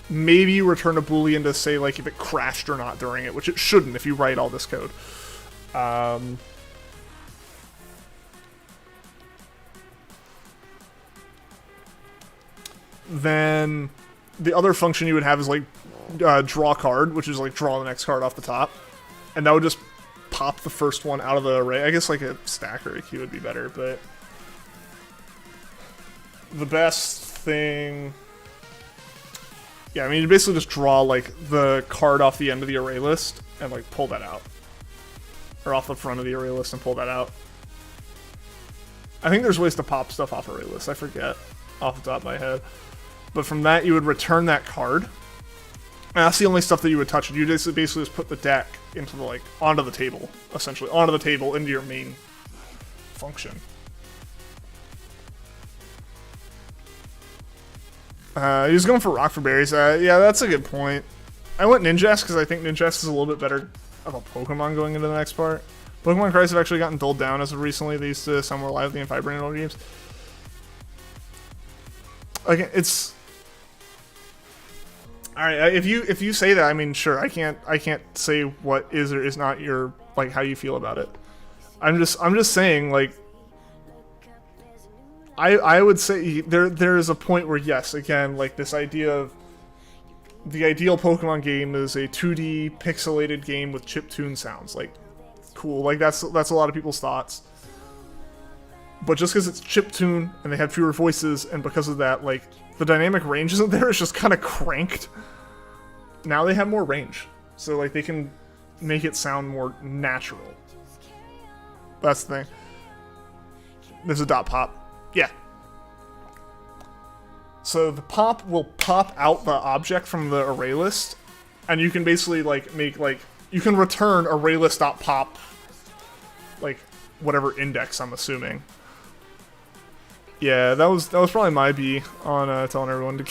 Maybe you return a Boolean to say, like, if it crashed or not during it, which it shouldn't if you write all this code. Then the other function you would have is, like, draw card, which is, like, draw the next card off the top. And that would just pop the first one out of the array. I guess, like, a stack or a queue would be better, but the best thing... Yeah, I mean, you basically just draw, like, the card off the end of the array list and, like, pull that out. Or off the front of the array list and pull that out. I think there's ways to pop stuff off array lists. I forget off the top of my head. But from that, you would return that card. And that's the only stuff that you would touch. You just basically just put the deck into the, like, onto the table, essentially. Onto the table, into your main function. He's going for Rock for Berries. Yeah, that's a good point. I went Ninjask because I think Ninjask is a little bit better of a Pokemon going into the next part. Pokemon cries have actually gotten dulled down as of recently. They used to sound more lively and vibrant in old games. Like, it's... Alright, if you say that, I mean, sure, I can't say what is or is not your, like, how you feel about it. I'm just saying, like, I would say there is a point where, yes, again, like, this idea of the ideal Pokemon game is a 2D pixelated game with chiptune sounds. Like, cool. Like, that's a lot of people's thoughts. But just because it's chiptune and they have fewer voices, and because of that, like, the dynamic range isn't there, it's just kind of cranked. Now they have more range. So, like, they can make it sound more natural. That's the thing. There's a dot pop. Yeah. So the pop will pop out the object from the array list, and you can basically, like, make, like, you can return array list.pop, like, whatever index, I'm assuming. Yeah, that was probably my B on telling everyone to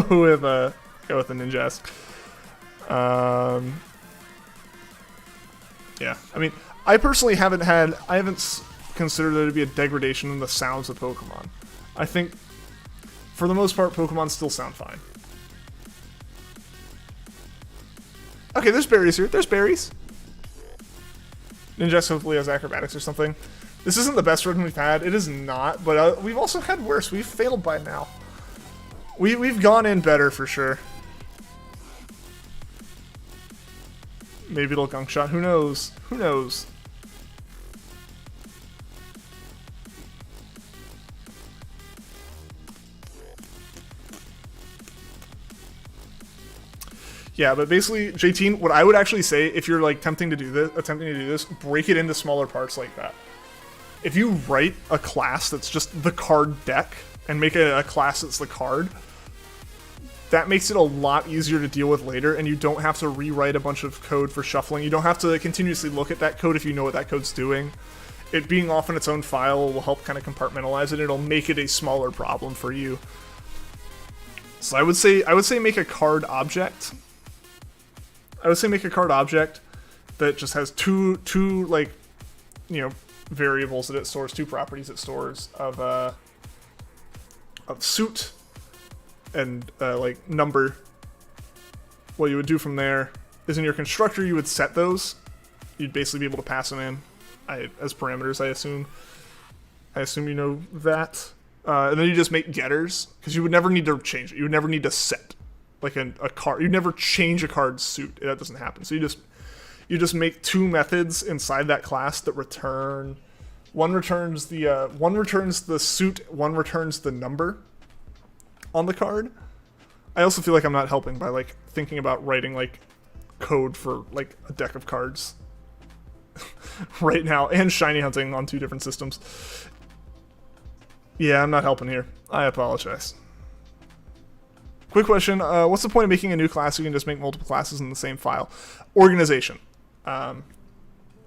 go with the Ninjask. Yeah, I mean, I personally haven't considered there to be a degradation in the sounds of Pokemon. I think, for the most part, Pokemon still sound fine. Okay, there's berries here. There's berries. Ninjask hopefully has acrobatics or something. This isn't the best run we've had. It is not, but we've also had worse. We've failed by now. We've gone in better for sure. Maybe it'll gunk shot. Who knows? Who knows? Yeah, but basically, JT, what I would actually say, if you're, like, attempting to do this, break it into smaller parts like that. If you write a class that's just the card deck and make it a class that's the card, that makes it a lot easier to deal with later, and you don't have to rewrite a bunch of code for shuffling. You don't have to continuously look at that code if you know what that code's doing. It being off in its own file will help kind of compartmentalize it. It'll make it a smaller problem for you. So I would say make a card object. I would say make a card object that just has two like, you know, variables that it stores, two properties it stores of suit and like number. What you would do from there is in your constructor you would set those. You'd basically be able to pass them in as parameters, I assume. I assume you know that. And then you just make getters, because you would never need to change it. You would never need to set like a card. You'd never change a card's suit. That doesn't happen. So you just make two methods inside that class that return. One returns the suit, one returns the number on the card. I also feel like I'm not helping by like thinking about writing like code for like a deck of cards right now, and shiny hunting on 2 different systems. Yeah, I'm not helping here. I apologize. Quick question, what's the point of making a new class? You can just make multiple classes in the same file. Organization.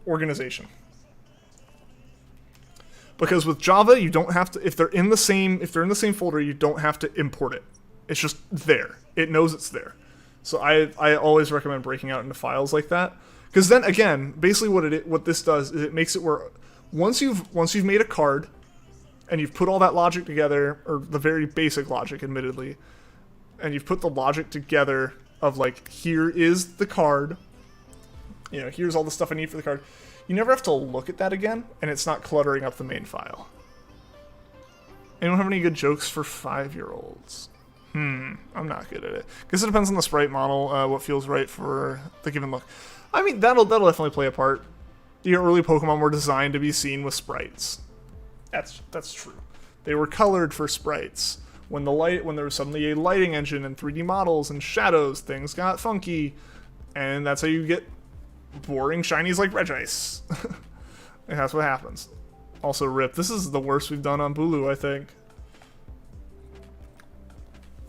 Organization. Because with Java, you don't have to, if they're in the same folder, you don't have to import it. It's just there. It knows it's there. So I always recommend breaking out into files like that. Because then again, basically what this does is it makes it where once you've made a card and you've put all that logic together, or the very basic logic admittedly, and you've put the logic together of like, here is the card, you know, here's all the stuff I need for the card. You never have to look at that again, and it's not cluttering up the main file. Anyone have any good jokes for 5-year-olds? I'm not good at it. Guess it depends on the sprite model, what feels right for the given look. I mean, that'll definitely play a part. The early Pokemon were designed to be seen with sprites. That's true. They were colored for sprites. When there was suddenly a lighting engine and 3D models and shadows, things got funky, and that's how you get boring shinies like Regice. And that's what happens. Also, RIP. This is the worst we've done on BULU, I think.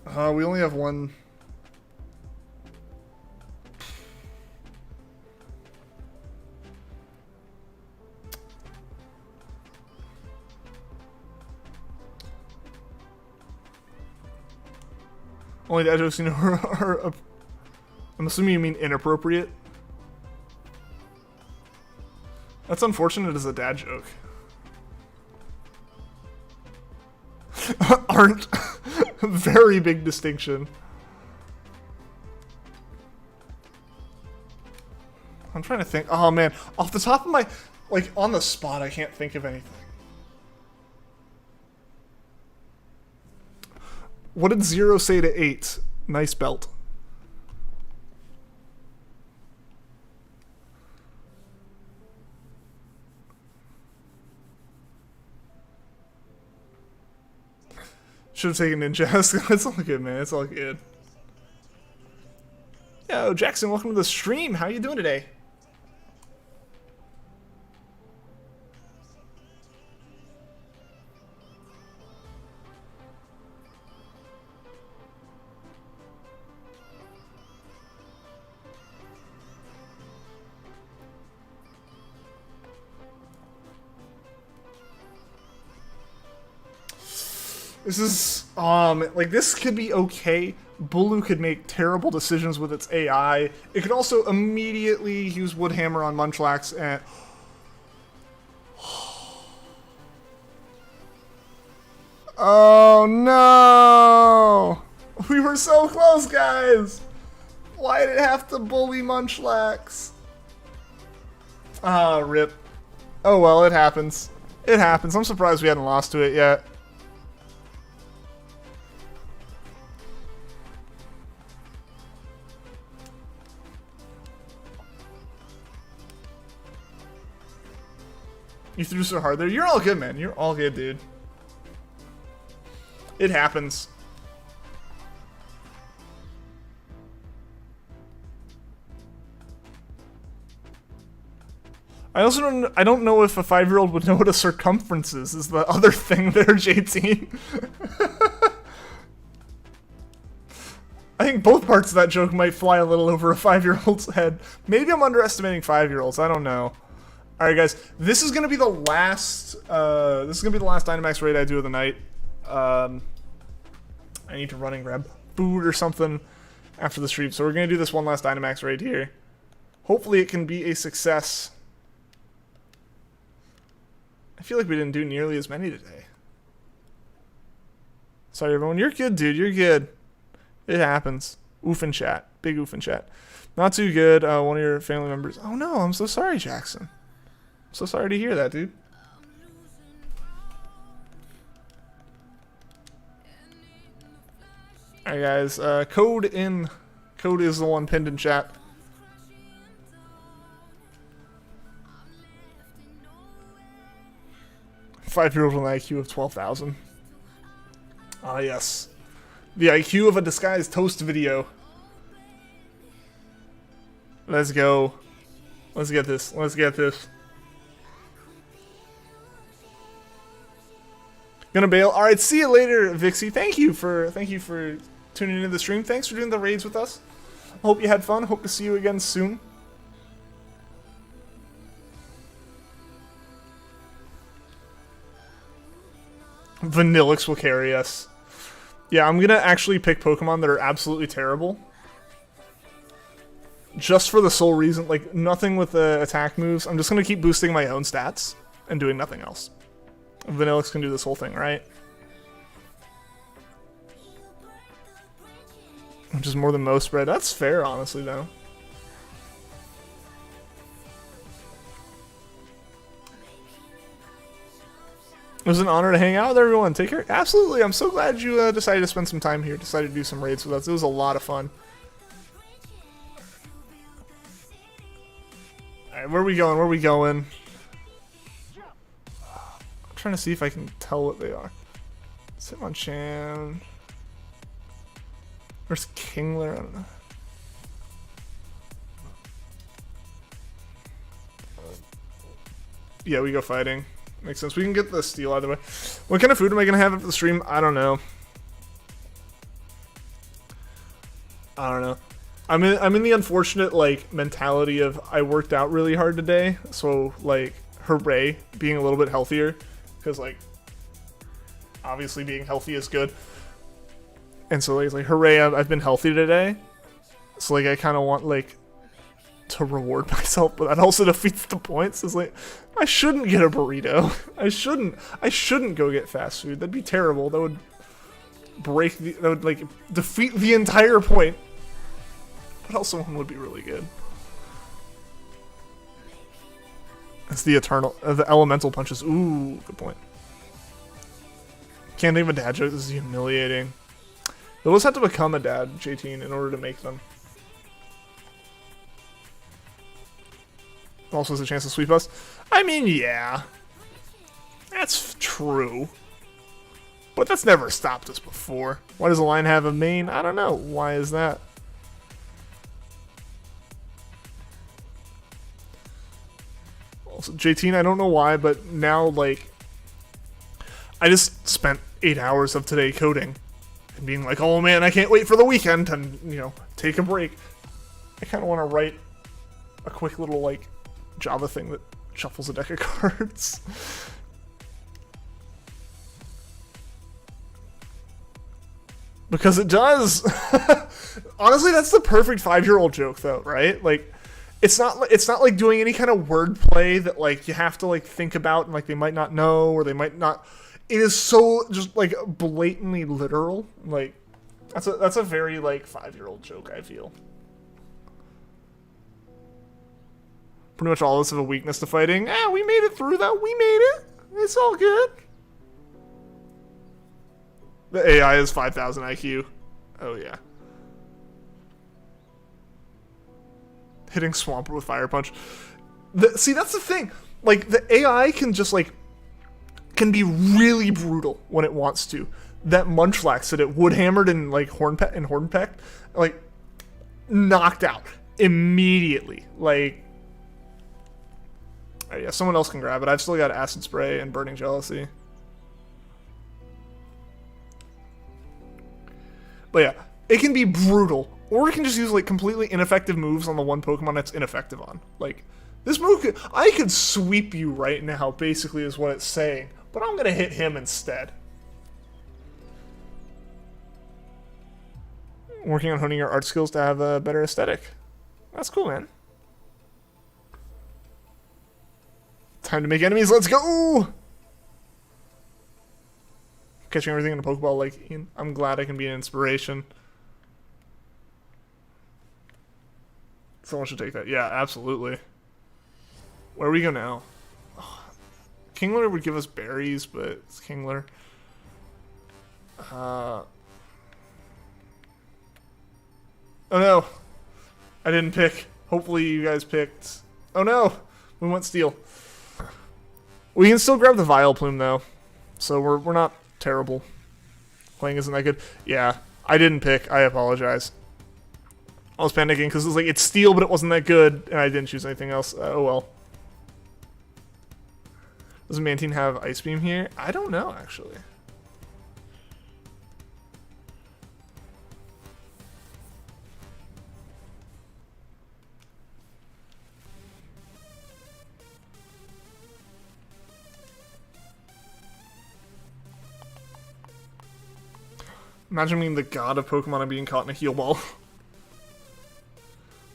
We only have one. Only dad jokes, you know, are I'm assuming you mean inappropriate. That's unfortunate as a dad joke. Aren't. Very big distinction. I'm trying to think. Oh man, off the top of my, like on the spot, I can't think of anything. What did 0 say to 8? Nice belt. Should have taken Ninja. It's all good, man. It's all good. Yo, Jackson, welcome to the stream. How you doing today? This is, like, this could be okay. BULU could make terrible decisions with its AI. It could also immediately use Woodhammer on Munchlax and... Oh, no! We were so close, guys! Why did it have to bully Munchlax? Ah, rip. Oh, well, it happens. It happens. I'm surprised we hadn't lost to it yet. You threw so hard there. You're all good, man. You're all good, dude. It happens. I don't know if a 5-year-old would know what a circumference is the other thing there, JT. I think both parts of that joke might fly a little over a 5-year-old's head. Maybe I'm underestimating 5-year-olds. I don't know. All right, guys. This is gonna be the last. This is gonna be the last Dynamax raid I do of the night. I need to run and grab food or something after the stream, so we're gonna do this one last Dynamax raid here. Hopefully, it can be a success. I feel like we didn't do nearly as many today. Sorry, everyone. You're good, dude. You're good. It happens. Oof in chat. Big oof in chat. Not too good. One of your family members. Oh no, I'm so sorry, Jackson. I'm so sorry to hear that, dude. Alright, guys. Code is the one pinned in chat. 5-year-old with an IQ of 12,000. Ah, yes. The IQ of a disguised toast video. Let's go. Let's get this. Let's get this. Gonna bail. All right, see you later, Vixie. Thank you for tuning into the stream. Thanks for doing the raids with us. Hope you had fun. Hope to see you again soon. Vanillix will carry us. Yeah, I'm gonna actually pick Pokemon that are absolutely terrible. Just for the sole reason, like, nothing with the attack moves. I'm just gonna keep boosting my own stats and doing nothing else. Vanillix can do this whole thing, right? Which is more than most spread. That's fair, honestly, though. It was an honor to hang out with everyone. Take care. Absolutely. I'm so glad you decided to spend some time here. Decided to do some raids with us. It was a lot of fun. Alright, where are we going? Where are we going? I'm trying to see if I can tell what they are. Hitmonchan. Where's Kingler? I don't know. Yeah, we go fighting. Makes sense. We can get the steel either way. What kind of food am I gonna have for the stream? I don't know. I don't know. I'm in the unfortunate like mentality of I worked out really hard today, so like hooray, being a little bit healthier, because like obviously being healthy is good. And so like hooray, I've been healthy today. So like I kind of want like to reward myself, but that also defeats the points. It's like I shouldn't get a burrito. I shouldn't go get fast food. That'd be terrible. That would that would like defeat the entire point. But also one would be really good. It's the the elemental punches. Ooh, good point. Can't think of a dad joke. This is humiliating. You'll just have to become a dad, JT, in order to make them. Also has a chance to sweep us. I mean, yeah. That's true. But that's never stopped us before. Why does a lion have a mane? I don't know. Why is that? Also, JT, I don't know why, but now, like, I just spent 8 hours of today coding. And being like, oh man, I can't wait for the weekend and, you know, take a break. I kind of want to write a quick little, like, Java thing that shuffles a deck of cards. Because it does. Honestly, that's the perfect 5-year-old joke, though, right? Like, it's not like doing any kind of wordplay that like you have to like think about and like they might not know or they might not. It is so just like blatantly literal. Like that's a very like 5-year-old joke, I feel. Pretty much all of us have a weakness to fighting. We made it through that. We made it. It's all good. The AI is 5,000 IQ. Oh yeah. Hitting Swampert with Fire Punch. See, that's the thing. Like, the AI can just, like, can be really brutal when it wants to. That Munchlax that it wood-hammered and, like, Hornpeck, like, knocked out immediately. Like, oh, yeah, someone else can grab it. I've still got Acid Spray and Burning Jealousy. But yeah, it can be brutal. Or it can just use, like, completely ineffective moves on the one Pokemon that's ineffective on. Like, this move I could sweep you right now, basically, is what it's saying. But I'm gonna hit him instead. Working on honing your art skills to have a better aesthetic. That's cool, man. Time to make enemies, let's go! Catching everything in a Pokeball, like, Ian. I'm glad I can be an inspiration. Someone should take that. Yeah, absolutely. Where we go now? Oh, Kingler would give us berries, but it's Kingler. Oh no! I didn't pick. Hopefully you guys picked. Oh no! We went Steel. We can still grab the Vileplume though, so we're not terrible. Playing isn't that good. Yeah, I didn't pick. I apologize. I was panicking because it was like it's Steel, but it wasn't that good, and I didn't choose anything else. Oh well. Does Mantine have Ice Beam here? I don't know actually. Imagine being the god of Pokemon and being caught in a heal ball.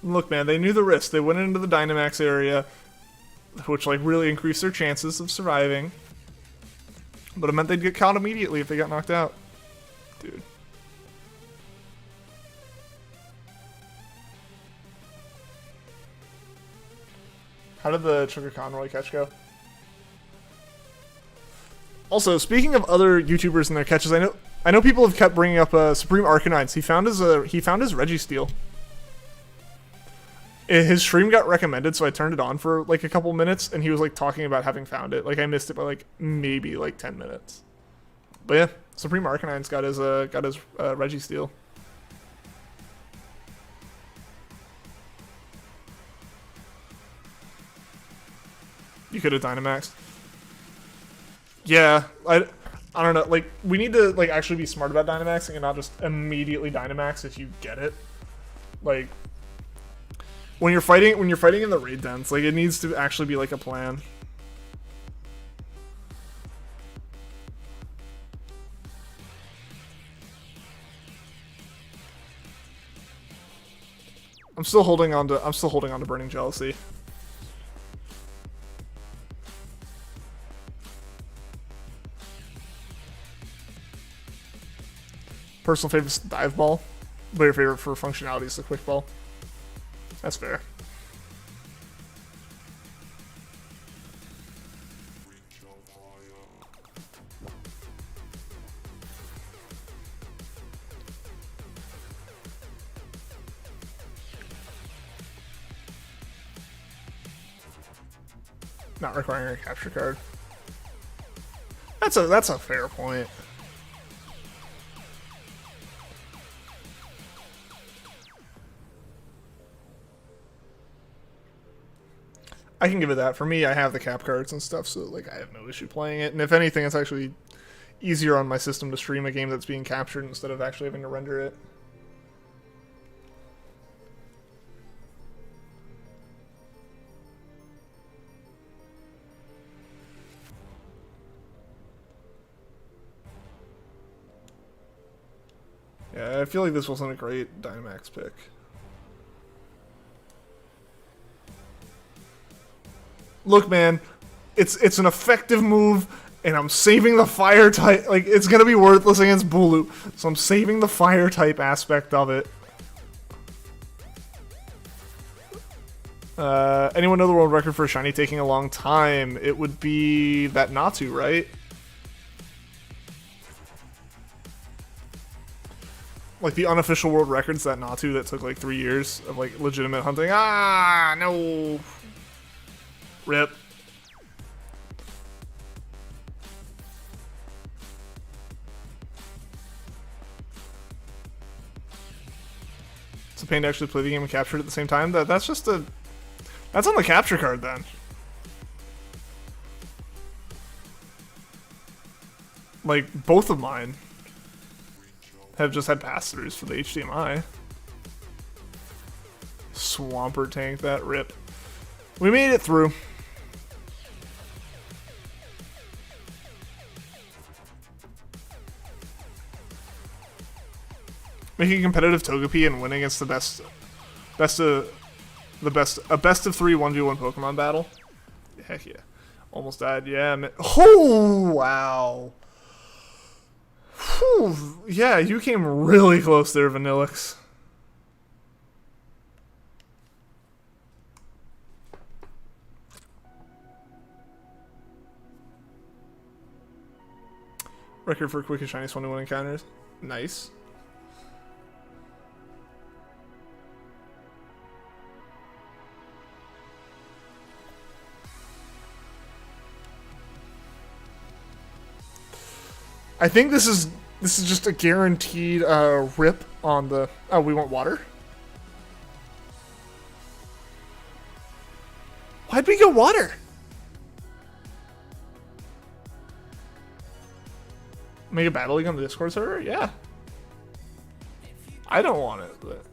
Look, man, they knew the risk. They went into the Dynamax area, which like really increased their chances of surviving. But it meant they'd get caught immediately if they got knocked out. Dude. How did the Sugar Conroy catch go? Also, speaking of other YouTubers and their catches, I know people have kept bringing up Supreme Arcanines. He found his Registeel. His stream got recommended, so I turned it on for like a couple minutes, and he was like talking about having found it. Like I missed it by like maybe like 10 minutes. But yeah, Supreme Arcanine's got his Registeel. You could have Dynamaxed. Yeah, I don't know. Like we need to like actually be smart about Dynamaxing and not just immediately Dynamax if you get it. Like when you're fighting in the raid dens, like it needs to actually be like a plan. I'm still holding on to Burning Jealousy. Personal favorite is Dive Ball, but your favorite for functionality is the Quick Ball. That's fair. Not requiring a capture card. That's a fair point. I can give it that. For me, I have the cap cards and stuff, so like I have no issue playing it. And if anything, it's actually easier on my system to stream a game that's being captured instead of actually having to render it. Yeah, I feel like this wasn't a great Dynamax pick. Look, man, it's an effective move, and I'm saving the fire type. Like, it's gonna be worthless against BULU, so I'm saving the fire type aspect of it. Anyone know the world record for a shiny taking a long time? It would be that Natu, right? Like the unofficial world record's that Natu that took like 3 years of like legitimate hunting. Ah, no. Rip. It's a pain to actually play the game and capture it at the same time. That's just a... That's on the capture card then. Like, both of mine have just had pass-throughs for the HDMI. Swampert tank that, rip. We made it through. Making competitive Togepi and winning against the best of 3 1v1 Pokemon battle. Heck yeah. Almost died, yeah. Oh, wow. Whew. Yeah, you came really close there, Vanillix. Record for quickest shiny 21 encounters. Nice. I think this is just a guaranteed rip on the. Oh, we want water. Why'd we go water? Make a battle league on the Discord server? Yeah. I don't want it, but.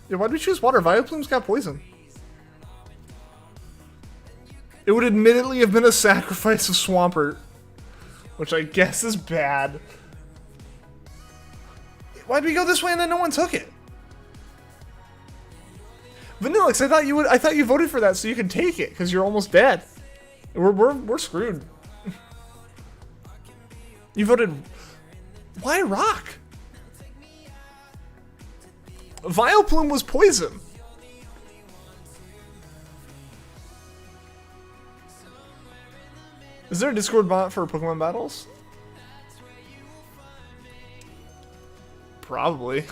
Yeah, why'd we choose water? Vileplume's got poison. It would admittedly have been a sacrifice of Swampert, which I guess is bad. Why'd we go this way and then no one took it? Vanillix, I thought you voted for that so you could take it because you're almost dead. We're screwed. You voted. Why rock? Vileplume was poison. Is there a Discord bot for Pokemon battles? Probably.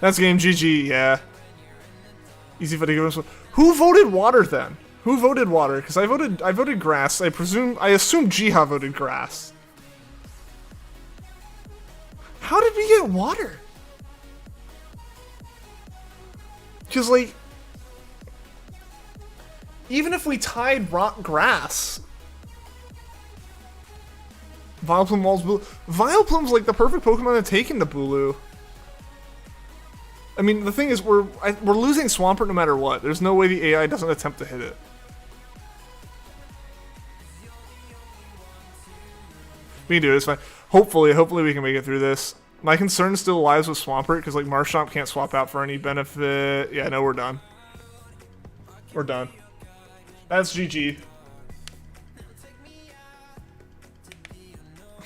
That's game GG, yeah. Easy for the game. Who voted water then? Who voted water? Because I voted grass. I assume Jiha voted grass. How did we get water? Because, like, even if we tied rock grass, Vileplume walls BULU. Vileplume's like the perfect Pokemon to take into BULU. I mean, the thing is, we're losing Swampert no matter what. There's no way the AI doesn't attempt to hit it. We can do it, it's fine. Hopefully we can make it through this. My concern still lies with Swampert, because like Marshtomp can't swap out for any benefit. Yeah, no, we're done. We're done. That's GG.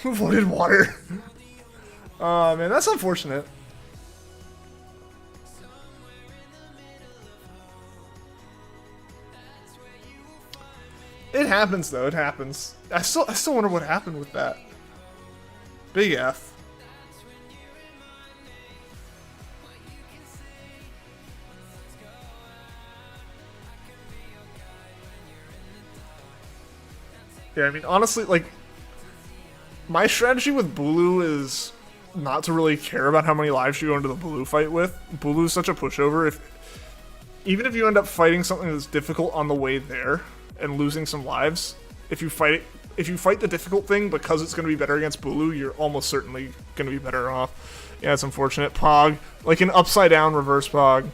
Who voted water? Oh man, that's unfortunate. It happens though, it happens. I still wonder what happened with that. Big F. Yeah, I mean, honestly, like, my strategy with BULU is not to really care about how many lives you go into the BULU fight with. BULU is such a pushover. Even if you end up fighting something that's difficult on the way there and losing some lives, if you fight the difficult thing because it's going to be better against BULU, you're almost certainly going to be better off. Yeah, it's unfortunate. Pog, like an upside down reverse Pog.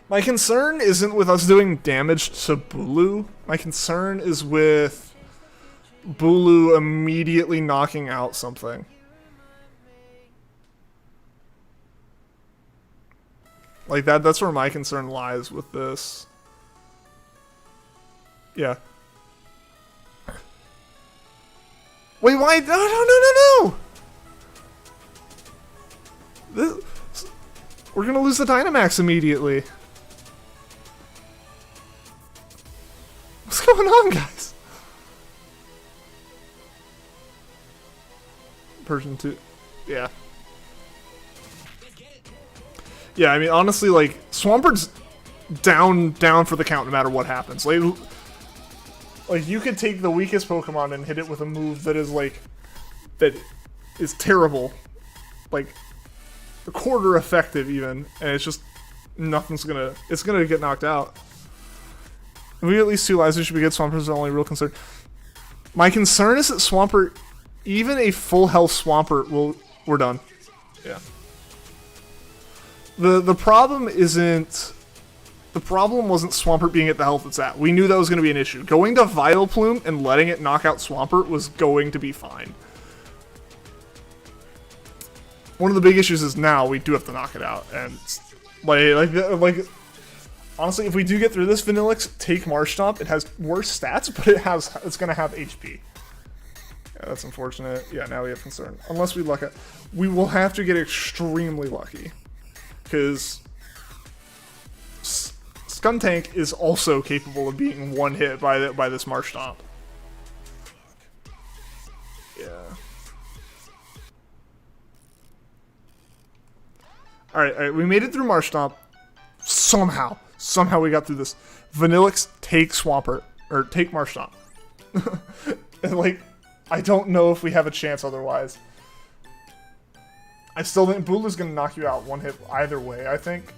My concern isn't with us doing damage to BULU. My concern is with BULU immediately knocking out something. Like that's where my concern lies with this. Yeah. Wait, why? No! We're gonna lose the Dynamax immediately. What's going on, guys? Version 2. Yeah. Yeah, I mean, honestly, like, Swampert's down for the count no matter what happens. Like, you could take the weakest Pokemon and hit it with a move that is, like, that is terrible. Like, a quarter effective, even. And it's just, it's gonna get knocked out. If we get at least 2 lives, we should be good. Swampert's the only real concern. My concern is that Swampert, even a full health Swampert, we're done. Yeah. The problem isn't... The problem wasn't Swampert being at the health it's at. We knew that was going to be an issue. Going to Vileplume and letting it knock out Swampert was going to be fine. One of the big issues is now we do have to knock it out. And, like honestly, if we do get through this, Vanillix, take Marshtomp. It has worse stats, but it's going to have HP. Yeah, that's unfortunate. Yeah, now we have concern. Unless we luck out. We will have to get extremely lucky. Because Skuntank is also capable of being one hit by this Marshtomp. Yeah. Alright, we made it through Marshtomp. Somehow we got through this. Vanillix, take Swampert. Or take Marshtomp. And like, I don't know if we have a chance otherwise. I still think BULU's gonna knock you out one hit either way, I think.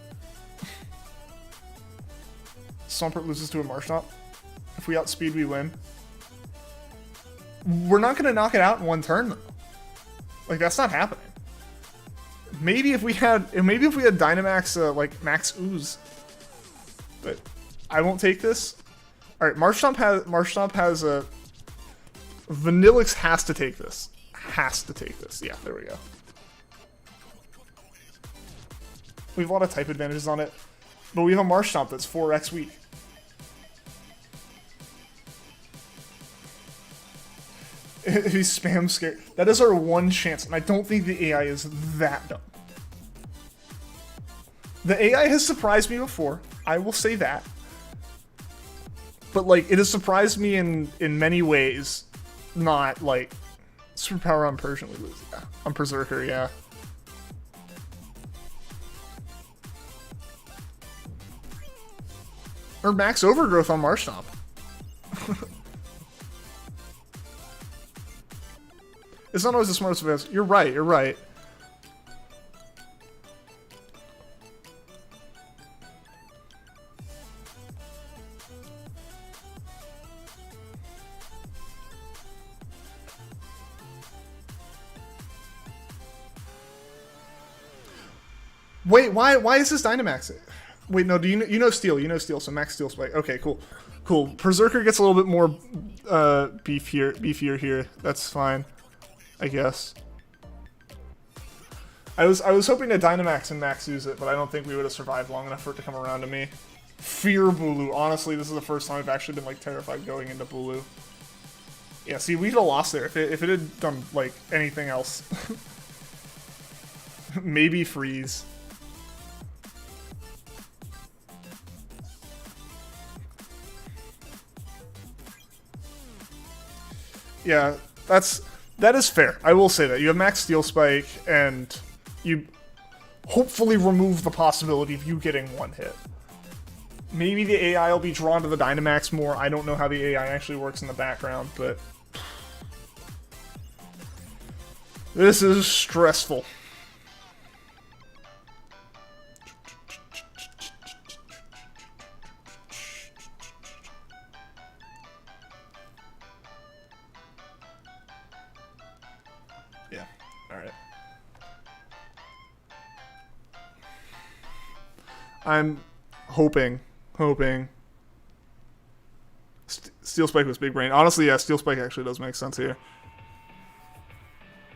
Swampert loses to a Marshtomp. If we outspeed, we win. We're not gonna knock it out in one turn though. Like, that's not happening. Maybe if we had Dynamax like Max Ooze. But I won't take this. Alright, Marshtomp has a Vanillix has to take this. Has to take this. Yeah, there we go. We have a lot of type advantages on it. But we have a Marshtomp that's 4x weak. If he spams scare, that is our one chance, and I don't think the AI is that dumb. The AI has surprised me before, I will say that. But like, it has surprised me in many ways, not like superpower on Persian we lose. Yeah. On Berserker, yeah. Or max overgrowth on Marshtomp. It's not always the smartest of us. You're right, you're right. Wait, why is this Dynamax? Wait, no, do you know Steel, so max Steel Spike. Okay, cool. Cool. Berserker gets a little bit more beefier here. That's fine, I guess. I was hoping to Dynamax and max use it, but I don't think we would have survived long enough for it to come around to me. Fear BULU. Honestly, this is the first time I've actually been like terrified going into BULU. Yeah, see, we'd have lost there if it had done like anything else. Maybe freeze. Yeah, that is fair. I will say that. You have max Steel Spike, and you hopefully remove the possibility of you getting one hit. Maybe the AI will be drawn to the Dynamax more. I don't know how the AI actually works in the background, but this is stressful. Yeah, alright. I'm hoping. Steel Spike was big brain. Honestly, yeah, Steel Spike actually does make sense here.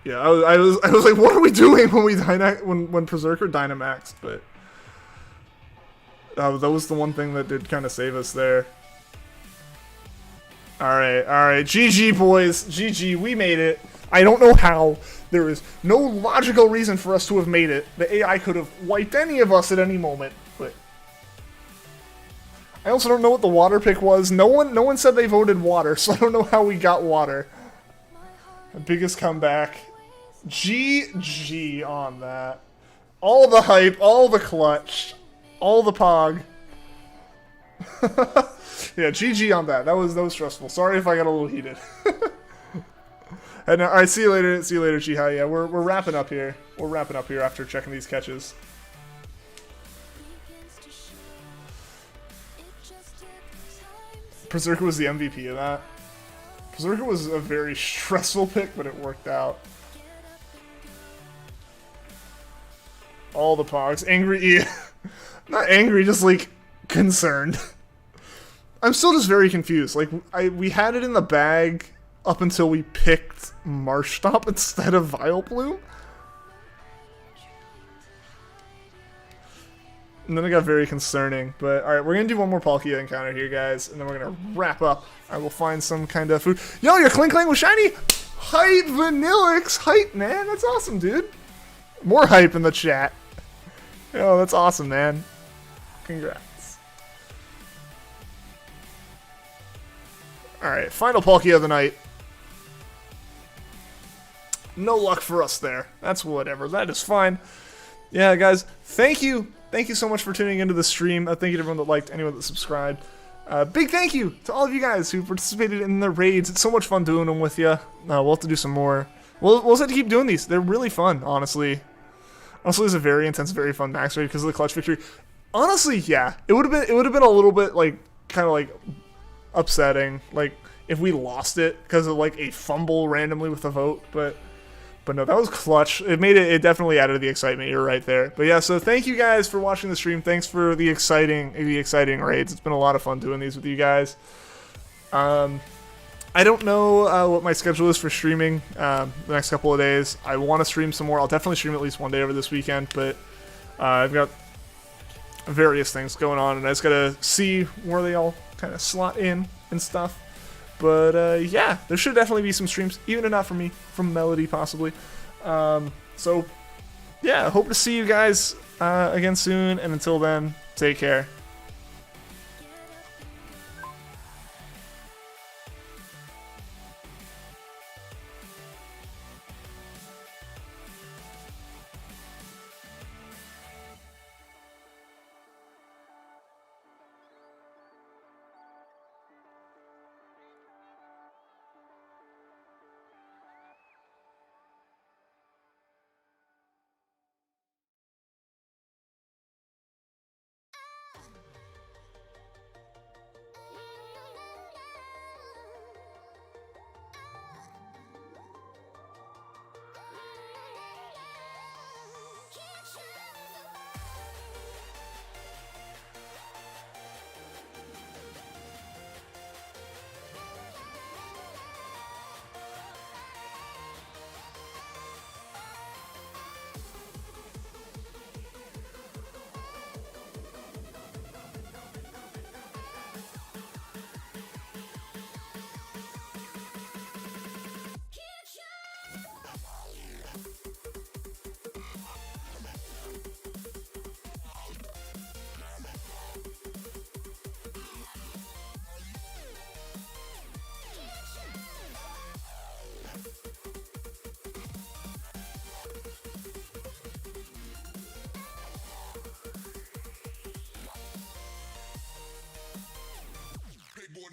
Yeah, I was like, what are we doing when Berserker Dynamaxed? But that was the one thing that did kind of save us there. All right, GG boys, GG, we made it. I don't know how. There is no logical reason for us to have made it. The AI could have wiped any of us at any moment, but I also don't know what the water pick was. No one said they voted water, so I don't know how we got water. The biggest comeback. GG on that. All the hype, all the clutch, all the pog. Yeah, GG on that. That was stressful. Sorry if I got a little heated. And alright, see you later, Jihai. Yeah, we're wrapping up here. We're wrapping up here after checking these catches. Berserker was the MVP of that. Berserker was a very stressful pick, but it worked out. All the pogs. Angry. Not angry, just like concerned. I'm still just very confused. Like, we had it in the bag up until we picked Marshtomp instead of Vileplume. And then it got very concerning. But alright, we're gonna do one more Palkia encounter here, guys, and then we're gonna wrap up. I will find some kind of food. Yo, your Kling Kling was shiny! Hype Vanillix. Hype, man. That's awesome, dude. More hype in the chat. Yo, that's awesome, man. Congrats. Alright, final Palkia of the night. No luck for us there. That's whatever. That is fine. Yeah, guys, thank you. Thank you so much for tuning into the stream. Thank you to everyone that liked, anyone that subscribed. Big thank you to all of you guys who participated in the raids. It's so much fun doing them with you. We'll have to do some more. We'll just have to keep doing these. They're really fun, honestly. Honestly, it's a very intense, very fun max raid because of the clutch victory. Honestly, yeah, it would have been a little bit like kind of like upsetting, like if we lost it because of like a fumble randomly with a vote, but no, that was clutch. It definitely added to the excitement. You're right there. But yeah, so thank you guys for watching the stream. Thanks for the exciting raids. It's been a lot of fun doing these with you guys. I don't know what my schedule is for streaming the next couple of days. I want to stream some more. I'll definitely stream at least one day over this weekend, but I've got various things going on, and I just gotta see where they all kind of slot in and stuff. But yeah, there should definitely be some streams, even if not from me, from Melody possibly. So yeah, hope to see you guys again soon, and until then, take care.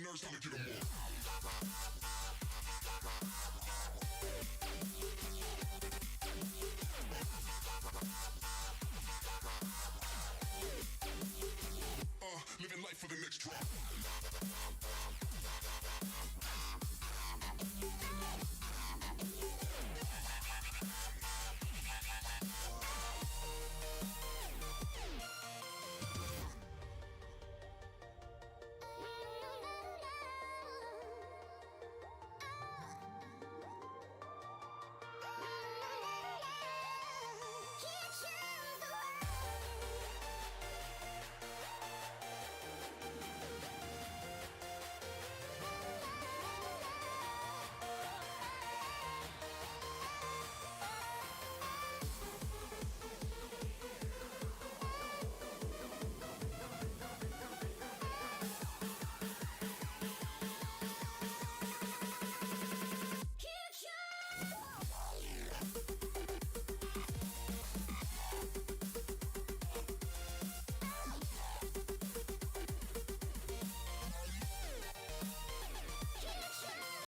Nurse, I'll get you the